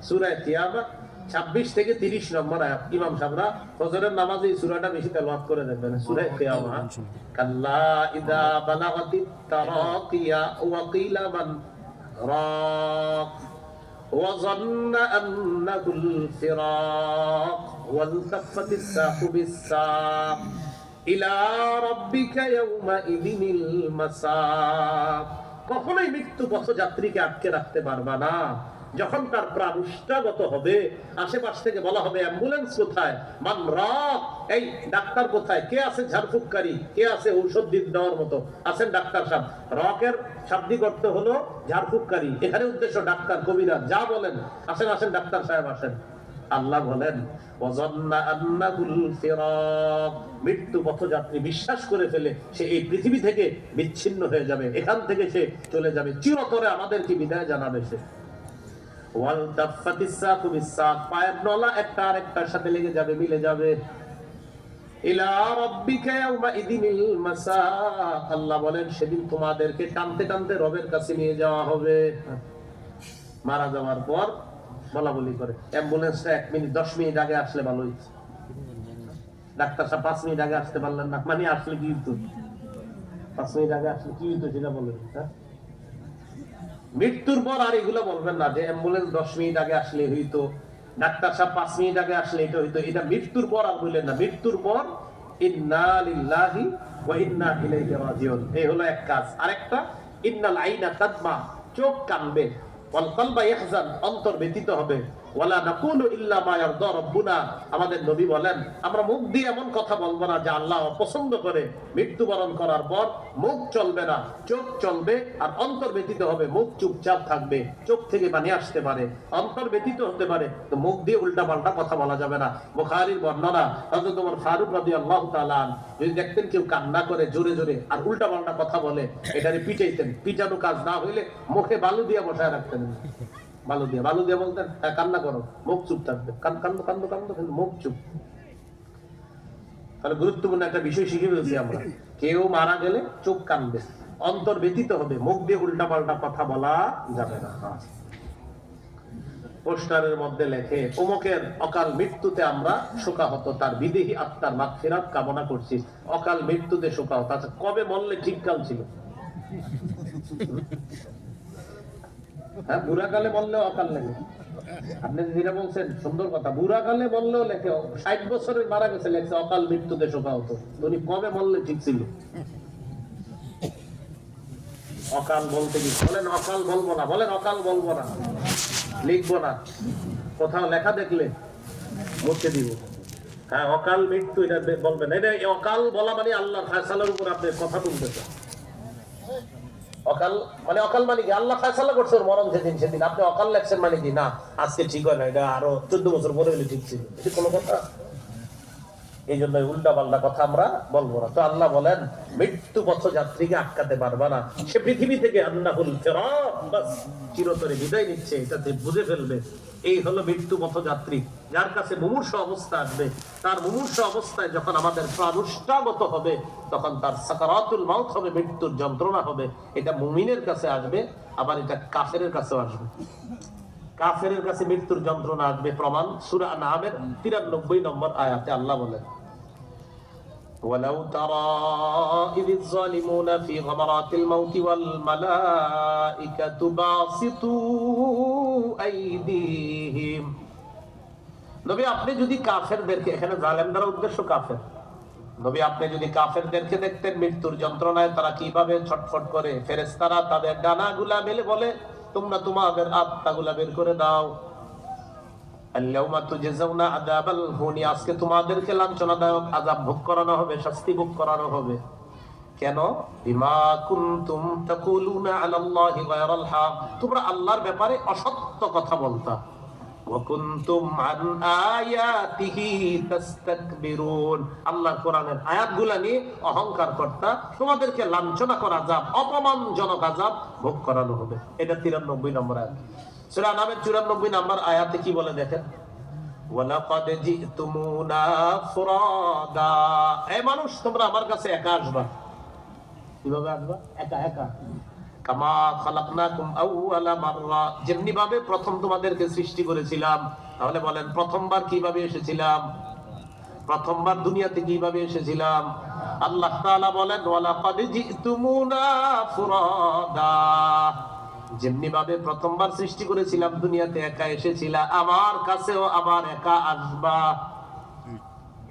সূরা কিয়ামত 26 থেকে 30 নম্বর আয়াত। ইমাম সাহেবরা ফজরের নামাজে এই সূরাটা বেশি তেলাওয়াত করে দেখবেন। সূরা কিয়ামত, কাল্লা ইযা বালাগাতিত তারাকিয়া ওয়া কিলা মান রাক ওয়া যান্না আন্নাহুল ফিরাক ওয়াল তাফাতিস সাকু বিস সাক ইলা রাব্বিকা ইয়াওমা ইযিনিল মাসাক। কখনোই মৃত্যু পথযাত্রীকে আটকে রাখতে পারবা না, যখন তার প্রাণ উষ্টাগত হবে আশেপাশ থেকে বলা হবে অ্যাম্বুলেন্স কোথায়, মান রাক, এই ডাক্তার কোথায়, কে আছে ঝাড়ফুঁককারী, কে আছে ঔষধ দেওয়ার মতো, আছেন ডাক্তার সাহেব। রকের শাব্দিক অর্থ হলো ঝাড়ফুঁককারী, এখানে উদ্দেশ্য ডাক্তার কবিরাজ, যা বলেন আসেন আসেন ডাক্তার সাহেব আসেন। আল্লাহ বলেন ওয়াজান্না আন্নাহুল ফিরাক, মৃত্যু পথযাত্রী বিশ্বাস করে ফেলে সে এই পৃথিবী থেকে বিচ্ছিন্ন হয়ে যাবে, এখান থেকে সে চলে যাবে, চিরতরে আমাদেরকে বিদায় জানাবে সে। ওয়াল তাফাতিস সাকু বিস সাক, পায়ের নলা একটা আরেকটার সাথে লেগে যাবে, মিলে যাবে। ইলা রাব্বিকা ইয়াওমা ইযিনিল মাসাক, আল্লাহ বলেন সেদিন তোমাদেরকে টানতে টানতে রবের কাছে নিয়ে যাওয়া হবে। মারা যাওয়ার পর বলা বলি করে, অ্যাম্বুলেন্সটা 1 মিনিট 10 মিনিট আগে আসলে ভালো হইতো, ডাক্তার সাহেব 5 মিনিট আগে আসতে পারলেন না, মানে আসলে কি হইতো? 5 মিনিট আগে আসলে কি হইতো সেটা বলেন। মৃত্যুর পর আর এগুলো বলবেন না যে অ্যাম্বুলেন্স 10 মিনিট আগে আসলে হইতো, ডাক্তার সাহেব 5 মিনিট আগে আসলে এটা হইতো, এটা মৃত্যুর পর আর বললেন না। মৃত্যুর পর ইন্না লিল্লাহি ওয়া ইন্না ইলাইহি রাজিউন, এই হলো এক কাজ। আরেকটা ইন্নাল আইনা তাদমা, চোখ কাঁদবে, ওয়াল কলবা ইয়াহজান, অন্তর ব্যথিত হবে, ওয়ালা নাকুলু ইল্লা মা ইয়ারদা রাব্বুনা, আমাদের নবী বলেন আমরা মুখ দিয়ে এমন কথা বলবো না যা আল্লাহ অপছন্দ করে। মৃত্যুবরণ করার পর মুখ চলবে না, চোখ চলবে, আর অন্তর ব্যথিত হবে, মুখ চুপচাপ থাকবে, চোখ থেকে পানি আসতে পারে, অন্তর ব্যথিত হতে পারে, তো মুখ দিয়ে উল্টাপাল্টা কথা বলা যাবে না। বুখারীর বর্ণনা, হযরত ওমর ফারুক রাদিয়াল্লাহু তাআলা যদি দেখতেন কেউ কান্না করে জোরে জোরে আর উল্টাপাল্টা কথা বলে, এটারে পিটাইতেন, পিটানো কাজ না হইলে মুখে বালু দিয়ে বসায় রাখতেন, বালু দিয়ে বলতেন কান্না করো, মুখ চুপ থাকবে, কান্দো কান্দো কান্দো কিন্তু মুখ চুপ। তাহলে গুরুত্বপূর্ণ একটা বিষয় শিখে ফেলছি আমরা, কেউ মারা গেলে চোখ কানবে, অন্তর ব্যথিত হবে, মুখ দিয়ে উল্টাপাল্টা কথা বলা যাবে না। পোস্টারের মধ্যে লেখে অমুকের অকাল মৃত্যুতে আমরা শোকাহত, তার বিদেহী আত্মার মাগফিরাত কামনা করছি। অকাল মৃত্যুতে শোকাহত, আচ্ছা কবে মরলে ঠিক কাল ছিল? হ্যাঁ, বুড়াকালে বললেও অকাল লেগে, আপনি যেটা বলছেন সুন্দর কথা, বুড়াকালে বললেও লেখে, 60 বছরের মারা গেছে লেখছে অকাল মৃত্যুতে শোকাহত, উনি কবে বললে ঠিক ছিল? অকাল বলতে কি বলেন? অকাল বলবো না, বলেন অকাল বলবো না, লিখবো না, কোথাও লেখা দেখলে মুছে দিব। হ্যাঁ, অকাল মৃত্যু এটা বলবেন। এটা অকাল বলা মানে আল্লাহর ফয়সালার উপর আপনি কথা তুলতেছেন। অকাল মানে অকাল মানে কি? আল্লাহ ফয়সালা করছে ওর মরণ যেদিন সেদিন, আপনি অকাল লেখছেন মানে কি? না, আজকে ঠিক হয় না, এটা আরো 14 বছর পরে হলে ঠিক ছিল। এটা কোনো কথা? এই জন্য উল্টা পাল্টা কথা আমরা বলবো না। তো আল্লাহ বলেন মৃত্যু পথযাত্রীকে আটকাতে পারবা না, সে পৃথিবী থেকে আন্নাহুল ফিরাক, বাস চিরতরে বিদায় নিচ্ছে, এটাতে বুঝে ফেলবে। এই হলো মৃত্যু পথযাত্রী, যার কাছে মুমূর্ষু অবস্থা আসবে। তার মুমূর্ষু অবস্থায় যখন আমাদের প্রাণুষ্টাগত হবে, তখন তার সাকারাতুল মাউত হবে, মৃত্যুর যন্ত্রণা হবে। এটা মুমিনের কাছে আসবে, আবার এটা কাফেরের কাছেও আসবে। কাফেরের কাছে মৃত্যুর যন্ত্রণা আসবে, প্রমাণ সূরা আনআমের 93 নম্বর আয়াতে আল্লাহ বলেন, ওয়ালাউ তারা ইয যালিমুনা ফি গামারাতিল মাউত ওয়াল মালাইকাতু বাসিতু আইদিহিম। নবী আপনি যদি কাফেরদেরকে, এখানে জালেম দ্বারা উদ্দেশ্য কাফের, নবী আপনি যদি কাফেরদেরকে দেখতেন মৃত্যুর যন্ত্রণায় তারা কিভাবে ছটফট করে, ফেরেশতারা তাদের ডানাগুলা মেলে বলে তোমরা তোমাদের আত্মাগুলা বের করে দাও। আল-ইয়াওমা তুজজাউনা আযাবাল হুনি, আজকে তোমাদেরকে লাঞ্ছনাদায়ক আযাব ভোগ করানো হবে, শাস্তি ভোগ করানো হবে। কেন? বিমা কুনতুম তাকুলুনা আলাল্লাহি গায়রাল হক, তোমরা আল্লাহর ব্যাপারে অসত্য কথা বলতা। ওয়া কুনতুম আন আয়াতিহি তাস্তাকবিরুন, আল্লাহর কোরআনের আয়াতগুলো নিয়ে অহংকার করতা, তোমাদেরকে লাঞ্ছনা করা আযাব, অপমানজনক আযাব ভোগ করানো হবে। এটা 93 নম্বর আয়াত। সূরা আনআমের 94 নম্বর আয়াতে কি বলে দেখেন, ওয়ালাকাদ জিতুমুনা ফুরাদা, এই মানুষ তোমরা আমার কাছে একা আসবা। কিভাবে আসবা? একা একা। কামা খালাকনাকুম আউওয়ালা মাররা, যেমনি ভাবে প্রথম তোমাদেরকে সৃষ্টি করেছিলাম। তাহলে বলেন প্রথমবার কিভাবে এসেছিলাম? প্রথমবার দুনিয়াতে কিভাবে এসেছিলাম? আল্লাহ তাআলা বলেন ওয়ালাকাদ জিতুমুনা ফুরাদা, যেমনি ভাবে প্রথমবার সৃষ্টি করেছিলাম দুনিয়াতে একা এসেছিলা, আমার কাছেও আবার একা আসবা।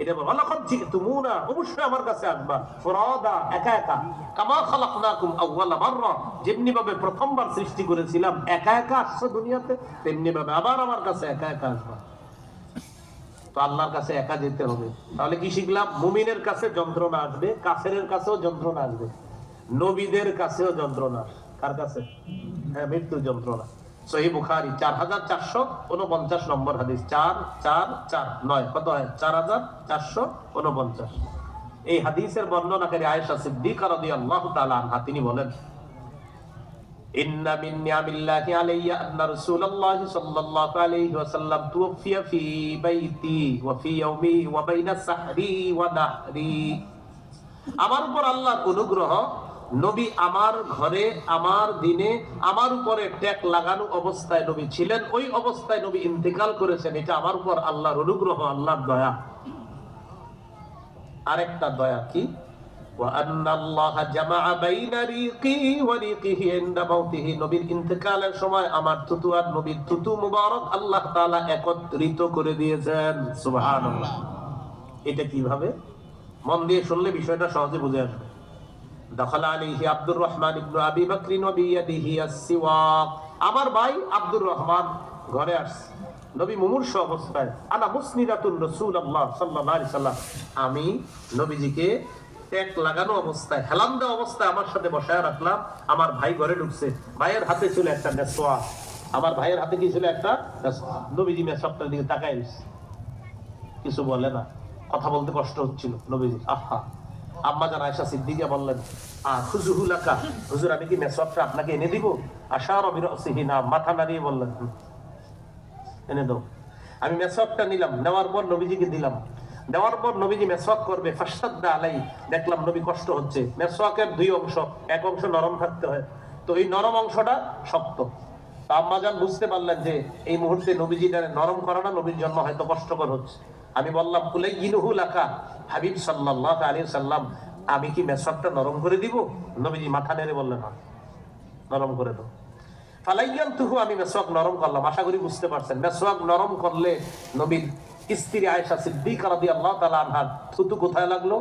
এটা বল ওয়ালাকাদ জিতুমুনা, অবশ্যই আমার কাছে আসবা, ফুরাদা, একা একা। কামা খালাকনাকুম আউওয়ালা মাররা, যেমনি ভাবে প্রথমবার সৃষ্টি করেছিলাম একা একা আসছো দুনিয়াতে, তেমনি ভাবে আবার আমার কাছে একা একা আসবা। তো আল্লাহর কাছে একা যেতে হবে। তাহলে কি শিখলাম? মুমিনের কাছে যন্ত্রণা আসবে, কাফেরের কাছেও যন্ত্রণা আসবে, নবীদের কাছেও যন্ত্রণা। কার কাছে? হ্যাঁ, মৃত্যুর যন্ত্রণা। সহিহ বুখারী 4449 নম্বর হাদিস, 4449 কত হয়? 4449। এই হাদিসের বর্ণনাকারী আয়েশা সিদ্দিকা রাদিয়াল্লাহু তাআলা আনহা, তিনি বলেন, ইন্না মিন নিআমিল্লাহি আলাইয়া আন্না রাসূলুল্লাহ সাল্লাল্লাহু আলাইহি ওয়াসাল্লাম তুওফিয়া ফি বাইতি ওয়া ফি ইয়াউমি ওয়া বাইনা সাহরি ওয়া নাহরি। আমার উপর আল্লাহর অনুগ্রহ, নবী আমার ঘরে, আমার দিনে, আমার উপরে ট্যাগ লাগানো অবস্থায় নবী ছিলেন, ওই অবস্থায় নবী ইন্তেকাল করেছেন। এটা আমার উপর আল্লাহর অনুগ্রহ, আল্লাহর দয়া। আরেকটা দয়া কি? ওয়া আন্নাল্লাহা জামাআ বাইনা রিকি ওয়া রিকিহি ইনদা মাউতিহি, নবীর ইন্তেকালের সময় আমার থুতু আর নবীর থুতু মুবারক আল্লাহ তাআলা একত্রিত করে দিয়েছেন। সুবহানাল্লাহ। এটা কিভাবে? মন দিয়ে শুনলে বিষয়টা সহজে বুঝে আসবে। দাখালা আলাইহি আব্দুর রহমান ইবনে আবি বকর ওয়া বিয়াদিহি আস-সিওয়াক, আমার ভাই আব্দুর রহমান ঘরে আসছে, নবী মুমূর্ষু অবস্থায়। আনা মুসনিদাতুন রাসূলুল্লাহ সাল্লাল্লাহু আলাইহি সাল্লাম, আমি নবীজিকে ট্যাগ লাগানো অবস্থায়, হেলান দেওয়া অবস্থায় আমার সাথে বসায় রাখলাম। আমার ভাই ঘরে ঢুকছে, ভাইয়ের হাতে ছিল একটা মেসওয়াক। আমার ভাইয়ের হাতে কি ছিল? একটা মেসওয়াক। নবীজি মেসওয়াকটার দিকে তাকায় কিছু বলে না, কথা বলতে কষ্ট হচ্ছিল নবীজি। আহা, আম্মা জান আয়েশা সিদ্দিকা বললেন, খুযুহু লাকা, হুজুর আমি কি মেসওয়াকটা আপনাকে এনে দিব? আশারা বিরাসিহি, না, মাথা নাড়িয়ে বললেন এনে দাও। আমি মেসওয়াকটা নিলাম, নেওয়ার পর নবীজিকে দিলাম। দেওয়ার পর নবীজি মেসওয়াক করবে, ফাশাদ্দা আলাই, দেখলাম নবী কষ্ট হচ্ছে। মেসওয়াকের 2 অংশ, এক অংশ নরম থাকতে হয়, তো এই নরম অংশটা শক্ত। তো আম্মা জান বুঝতে পারলেন যে এই মুহূর্তে নবীজিটা নরম করাটা নবীর জন্য হয়তো কষ্টকর হচ্ছে। আমি বললাম কুলাইয়িনুহু লাকা, হাবিব সাল্লাল্লাহু আলাইহি সাল্লাম, আমি কি মেসওয়াকটা নরম করে দিব? নবীজি মাথা নেড়ে বললেন, না, নরম করে দাও। ফালাইয়ানতুহু, আমি মেসওয়াক নরম করলাম। আশা করি বুঝতে পারছেন, মেসওয়াক নরম করলে নবীর স্ত্রী আয়েশা সিদ্দিকা রাদিয়াল্লাহু তাআলা আনহা থুতু কোথায় লাগলো?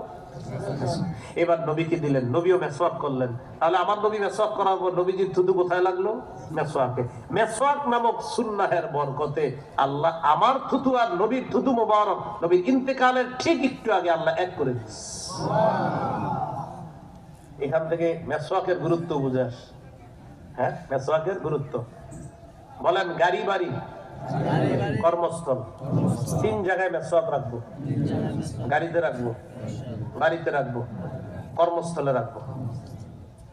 এবার নবীকে দিলেন, নবীও মেসওয়াক করলেন। তাহলে আমার নবী মেসওয়াক করার পর নবীজির থুতু কোথায় লাগলো? মেসওয়াকে। মেসওয়াক নামক সুন্নাহের বরকতে আল্লাহ আমার থুতু আর নবীর থুতু মোবারক নবীর ইন্তেকালের ঠিক একটু আগে আল্লাহ এক করে দিচ্ছে। এখান থেকে মেসওয়াকের গুরুত্ব বুঝে আস। হ্যাঁ, মেসওয়াকের গুরুত্ব। বলেন গাড়ি বাড়ি কর্মস্থল, তিন জায়গায় মেসওয়াক রাখবো। গাড়িতে রাখবো, বাড়িতে রাখবো, কর্মস্থলে রাখবো।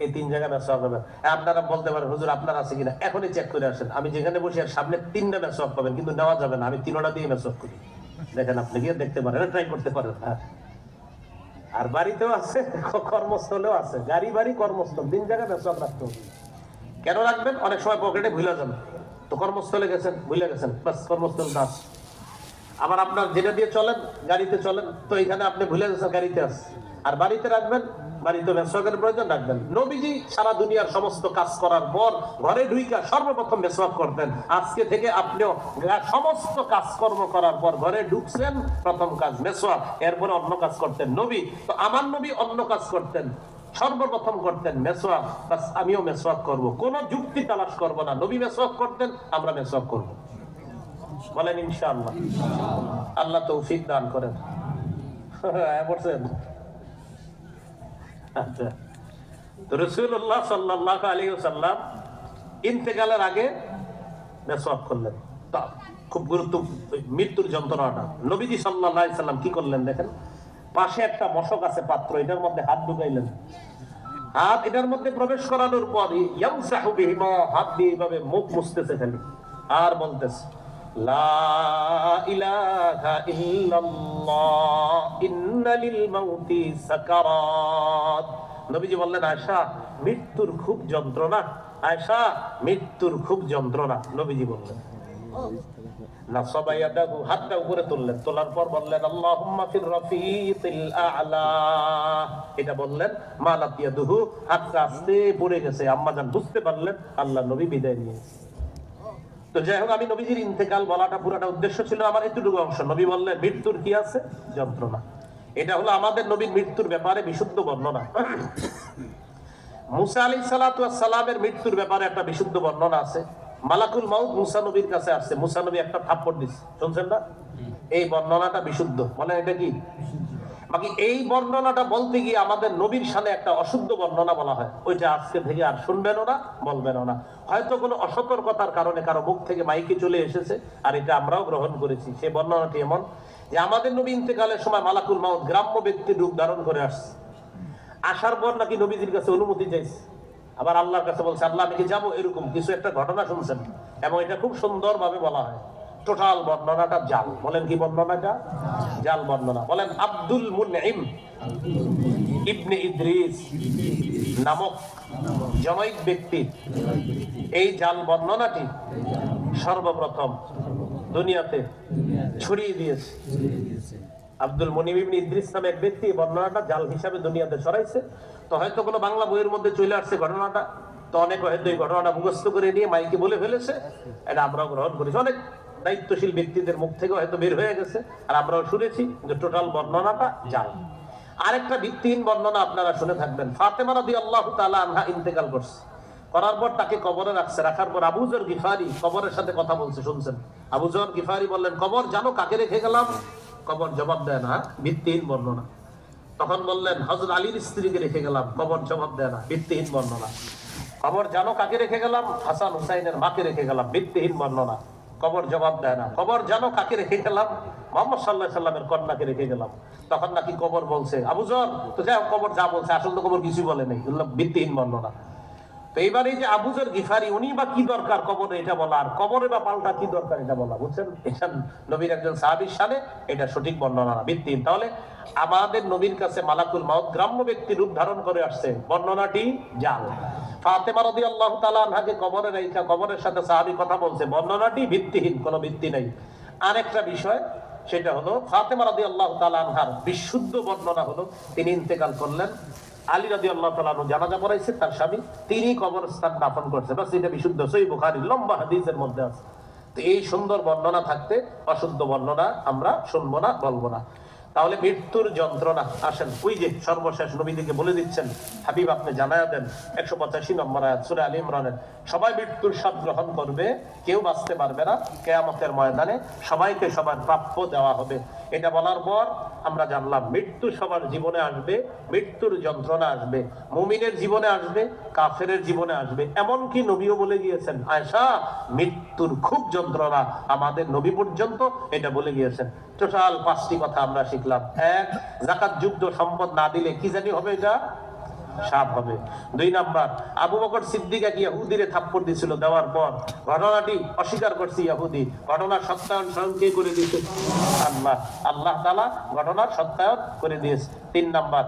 এই তিন জায়গায় মেসওয়াক হবে। আপনারা বলতে পারেন হুজুর আপনার আছে কিনা, এখনই চেক করে আসেন। আমি যেখানে বসে আর সামনে তিনটা মেসওয়াক পাবেন, কিন্তু নেওয়া যাবে না। আমি তিনটা দিয়ে মেসওয়াক করি। দেখেন, আপনি গিয়ে দেখতে পারেন, ট্রাই করতে পারেন। হ্যাঁ, আর বাড়িতেও আছে, কর্মস্থলেও আছে। গাড়ি বাড়ি কর্মস্থল তিন জায়গায় মেসওয়াক রাখতে হবে। কেন রাখবেন? অনেক সময় পকেটে ভুলে যান, তো কর্মস্থলে গেছেন, ভুলে গেছেন, বাস কর্মস্থল দাস। আবার আপনার যেটা দিয়ে চলেন, গাড়িতে চলেন, তো এখানে আপনি ভুলে গেছেন, গাড়িতে আছে। আর বাড়িতে রাখবেন, বাড়িতে মেসওয়াকের প্রয়োজন রাখবেন। নবীজি সারা দুনিয়ার সমস্ত কাজ করার পর ঘরে ঢুইকা সর্বপ্রথম মেসওয়াক করতেন। আজকে থেকে আপনিও সমস্ত কাজকর্ম করার পর ঘরে ঢুকছেন, প্রথম কাজ মেসওয়াক, এরপরে অন্য কাজ করতেন নবী। তো আমার নবী অন্য কাজ করতেন, সর্বপ্রথম করতেন মেসওয়াক। বাস আমিও মেসওয়াক করব, কোনো যুক্তি তালাশ করব না। নবী মেসওয়াক করতেন, আমরা মেসওয়াক করব। বলেন ইনশাআল্লাহ। আল্লাহ তৌফিক দান করেন। বলছেন আচ্ছা, তো রাসূলুল্লাহ সাল্লাল্লাহু আলাইহি ওয়াসাল্লাম ইন্তেকালের আগে মেসওয়াক করলেন। তা খুব গুরুত্ব, মৃত্যুর যন্ত্রণাটা। নবীজি সাল্লাল্লাহু আলাইহি ওয়াসাল্লাম কি করলেন দেখেন, পাশে একটা মশক আছে পাত্র, এটার মধ্যে হাত ঢুকাইলেন। হাত এটার মধ্যে প্রবেশ করানোর পর ইয়ামসাহু বিহিমা, হাত দিয়ে এইভাবে মুখ মুছতেছে খালি, আর বলতেছে লা ইলাহা ইল্লাল্লাহ ইন্না লিল মাউতি সাকারাত। নবীজি বললেন, আয়েশা মৃত্যুর খুব যন্ত্রণা, আয়েশা মৃত্যুর খুব যন্ত্রণা। নবীজি বললেন না, সবাই হাতটা উপরে তুললেন, তোলার পর বললেন আল্লাহুম্মা ফির রাফিকিল আ'লা। এটা বললেন, মালাত ইয়াদুহু, হাতটা আস্তে পড়ে গেছে। আম্মাজান বুঝতে পারলেন আল্লাহ নবী বিদায় নিয়েছে। তো যাই হোক, আমি নবীজির ইন্তেকাল বলাটা পুরাটা উদ্দেশ্য ছিল আমার এতটুকু অংশ। নবী বললেন মৃত্যুর কি আছে? যন্ত্রণা। এটা হলো আমাদের নবীর মৃত্যুর ব্যাপারে বিশুদ্ধ বর্ণনা। মুসা আলাইহিস সালাতু ওয়াস সালামের মৃত্যুর ব্যাপারে একটা বিশুদ্ধ বর্ণনা আছে। মালাকুল মাউত মুসা নবীর কাছে আসছে, মুসা নবী একটা থাপ্পড় দিচ্ছে, শুনছেন না? এই বর্ণনাটা বিশুদ্ধ। বলেন এটা কি? বাকি এই বর্ণনাটা বলতে গিয়ে আমাদের নবীর সামনে একটা অশুদ্ধ বর্ণনা বলা হয়, ওইটা আজকে থেকে আর শুনবেনও না, বলবেনও না। হয়তো কোনো অসতর্কতার কারণে কারো মুখ থেকে মাইকে চলে এসেছে, আর এটা আমরাও গ্রহণ করেছি। সেই বর্ণনাটি এমন যে আমাদের নবী ইন্তেকালের সময় মালাকুল মাউত গ্রাম্য ব্যক্তির রূপ ধারণ করে আসছে। আসার পর নাকি নবীজির কাছে অনুমতি চাইছে, আবার আল্লাহর কাছে বলছে আল্লাহ আমি কি যাবো, এরকম কিছু একটা ঘটনা শুনছেন। এবং এটা খুব সুন্দর ভাবে বলা হয়। টোটাল বর্ণনাটা জাল। বলেন কি বর্ণনাটা? জাল বর্ণনা। বলেন আব্দুল মুনঈম ইবনে ইদ্রিস নামক জনৈক ব্যক্তি এই জাল বর্ণনাটি সর্বপ্রথম দুনিয়াতে ছড়িয়ে দিয়েছে। আব্দুল মুনিম ইবনে ইদ্রিস নামে এক ব্যক্তি বর্ণনাটা জাল হিসাবে দুনিয়াতে ছড়াইছে। তো হয়তো কোনো বাংলা বইয়ের মধ্যে চলে আসছে ঘটনাটা, তো অনেক হয়তো এই ঘটনাটা মুখস্থ করে নিয়ে মাইকে বলে ফেলেছে। এটা আমরাও গ্রহণ করেছি, অনেক দায়িত্বশীল ব্যক্তিদের মুখ থেকে হয়তো বের হয়ে গেছে, আর আমরাও শুনেছি যে টোটাল বর্ণনাটা জাল। আরেকটা ভিত্তিহীন বর্ণনা আপনারা শুনে থাকবেন। ফাতেমা রাদিয়াল্লাহু তাআলা আনহা ইন্তেকাল করছে, করার পর তাকে কবরে রাখছে। রাখার পর আবু যর গিফারি কবরের সাথে কথা বলছে, শুনছেন? আবু যর গিফারি বললেন, কবর জানো কাকে রেখে গেলাম? কবর জবাব দেয় না, ভিত্তিহীন বর্ণনা। তখন বললেন হযরত আলীর স্ত্রীকে রেখে গেলাম, কবর জবাব দেয় না, ভিত্তিহীন বর্ণনা। কবর জানো কাকে রেখে গেলাম? হাসান হুসাইনের মাকে রেখে গেলাম, ভিত্তিহীন বর্ণনা, কবর জবাব দেয় না। কবর জানো কাকে রেখে গেলাম? মুহাম্মদ সাল্লাল্লাহু আলাইহি সাল্লামের কন্যাকে রেখে গেলাম। তখন নাকি কবর বলছে আবু যর, তো যাই হোক কবর যা বলছে, আসল তো কবর কিছুই বলে নেই, ভিত্তিহীন বর্ণনা। তো এইবার এই যে আবু যর গিফারি, উনি বা কি দরকার কবরে এটা বলা, আর কবরে বা পাল্টা কি দরকার এটা বলা, বুঝছেন? এটা নবীর একজন সাহাবীর শানে, এটা সঠিক বর্ণনা না, ভিত্তিহীন। তাহলে আমাদের নবীর কাছে মালাকুল মাউত গ্রাম্য ব্যক্তি রূপ ধারণ করে আসছে, বর্ণনাটি জাল। ফাতেমা রাদিয়াল্লাহু তাআলা আনহাকে কবরে রাইখা কবরের সাথে সাহাবী কথা বলছে, বর্ণনাটি ভিত্তিহীন, কোনো ভিত্তি নাই। আরেকটা বিষয়, সেটা হলো ফাতেমা রাদিয়াল্লাহু তাআলা আনহার বিশুদ্ধ বর্ণনা হলো তিনি ইন্তেকাল করলেন, আলী রাদিয়াল্লাহু তাআলা আনহু জানাজা পড়াইছে, তার স্বামী, তিনি কবরস্থান দাফন করছে, বাস এটা বিশুদ্ধ, সহিহ বুখারী লম্বা হাদিসের মধ্যে আছে। তো এই সুন্দর বর্ণনা থাকতে অশুদ্ধ বর্ণনা আমরা শুনবো না, বলবো না। তাহলে মৃত্যুর যন্ত্রণা, আসেন ওই যে সর্বশেষ নবীদিকে বলে দিচ্ছেন, হাবিব আপনি জানায়া দেন 185 নম্বর আয়াত সূরা আলে ইমরানের, সবাই মৃত্যুর স্বাদ গ্রহণ করবে, কেউ বাঁচতে পারবে না কিয়ামতের ময়দানে, সবাইকে সবার প্রাপ্য দেওয়া হবে। এটা বলার পর আমরা জানলাম মৃত্যু সবার জীবনে আসবে, মৃত্যুর যন্ত্রণা আসবে, মুমিনের জীবনে আসবে, কাফেরের জীবনে আসবে। এমনকি নবীও বলে গিয়েছেন, আয়েশা মৃত্যুর খুব যন্ত্রণা, আমাদের নবী পর্যন্ত এটা বলে গিয়েছেন। টোটাল 5টি কথা আমরা শিখলাম। 1, যাকাত যুক্ত সম্পদ না দিলে কি জানি হবে, এটা সাপ হবে। 2 নাম্বার, আবু বকর সিদ্দিক এক ইহুদিরে থাপ্পড় দিছিল, দেওয়ার পর ঘটনাটি অস্বীকার করছে ইহুদি, ঘটনার সত্যায়ন স্বয়ং কে করে দিয়েছে? আল্লাহ। আল্লাহ তাআলা ঘটনার সত্যায়ন করে দিয়েছে। 3 নাম্বার,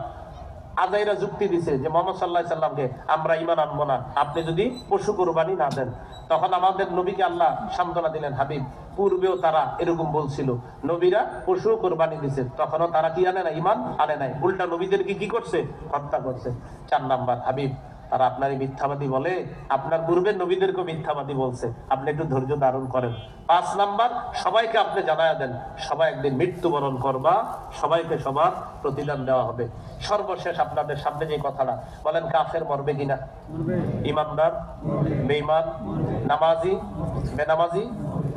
আজাইরা যুক্তি দিছে যে মুহাম্মদ সাল্লাল্লাহু আলাইহি সাল্লামকে আমরা ঈমান আনবো না আপনি যদি পশু কুরবানি না দেন। তখন আমাদের নবীকে আল্লাহ সান্ত্বনা দিলেন, হাবিব পূর্বেও তারা এরকম বলছিল, নবীরা পশু কুরবানি দিছে, তখনও তারা কি আনে না, ঈমান আনে নাই, উল্টা নবীদেরকে কি করছে, হত্যা করছে। 4 নাম্বার, হাবিব তারা আপনারই মিথ্যাবাদী বলে, আপনার পূর্বের নবীদেরকে মিথ্যাবাদী বলছে, আপনি একটু ধৈর্য ধারণ করেন। 5 নাম্বার, সবাইকে আপনি জানায়া দেন সবাই একদিন মৃত্যুবরণ করবা, সবাইকে সবার প্রতিদান দেওয়া হবে। সর্বশেষ আপনাদের সামনে যে কথাটা বলেন, কাফের মরবে কিনা, ইমানদার, বেঈমান, নামাজি, বেনামাজি,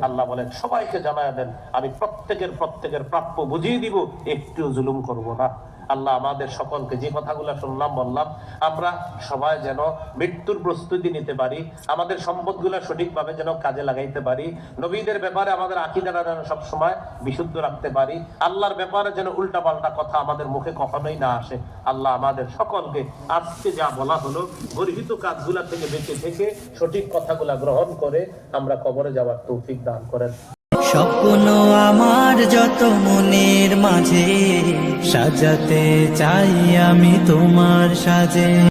আল্লাহ বলেন সবাইকে জানায়া দেন আমি প্রত্যেকের প্রাপ্য বুঝিয়ে দিব, একটু জুলুম করব না। আল্লাহ আমাদের সকলকে যে কথাগুলো শুনলাম বললাম, আমরা সবাই যেন মৃত্যুর প্রস্তুতি নিতে পারি, আমাদের সম্পদগুলো সঠিকভাবে যেন কাজে লাগাইতে পারি, নবীদের ব্যাপারে আমাদের আকীদাটা যেন সবসময় বিশুদ্ধ রাখতে পারি, আল্লাহর ব্যাপারে যেন উল্টাপাল্টা কথা আমাদের মুখে কখনোই না আসে। আল্লাহ আমাদের সকলকে আজকে যা বলা হলো গর্হিত কাজগুলা থেকে বেঁচে থেকে সঠিক কথাগুলা গ্রহণ করে আমরা কবরে যাওয়ার তৌফিক দান করেন। স্বপ্ন আমার যত মনের মাঝে সাজাতে চাই আমি তোমার সাজে।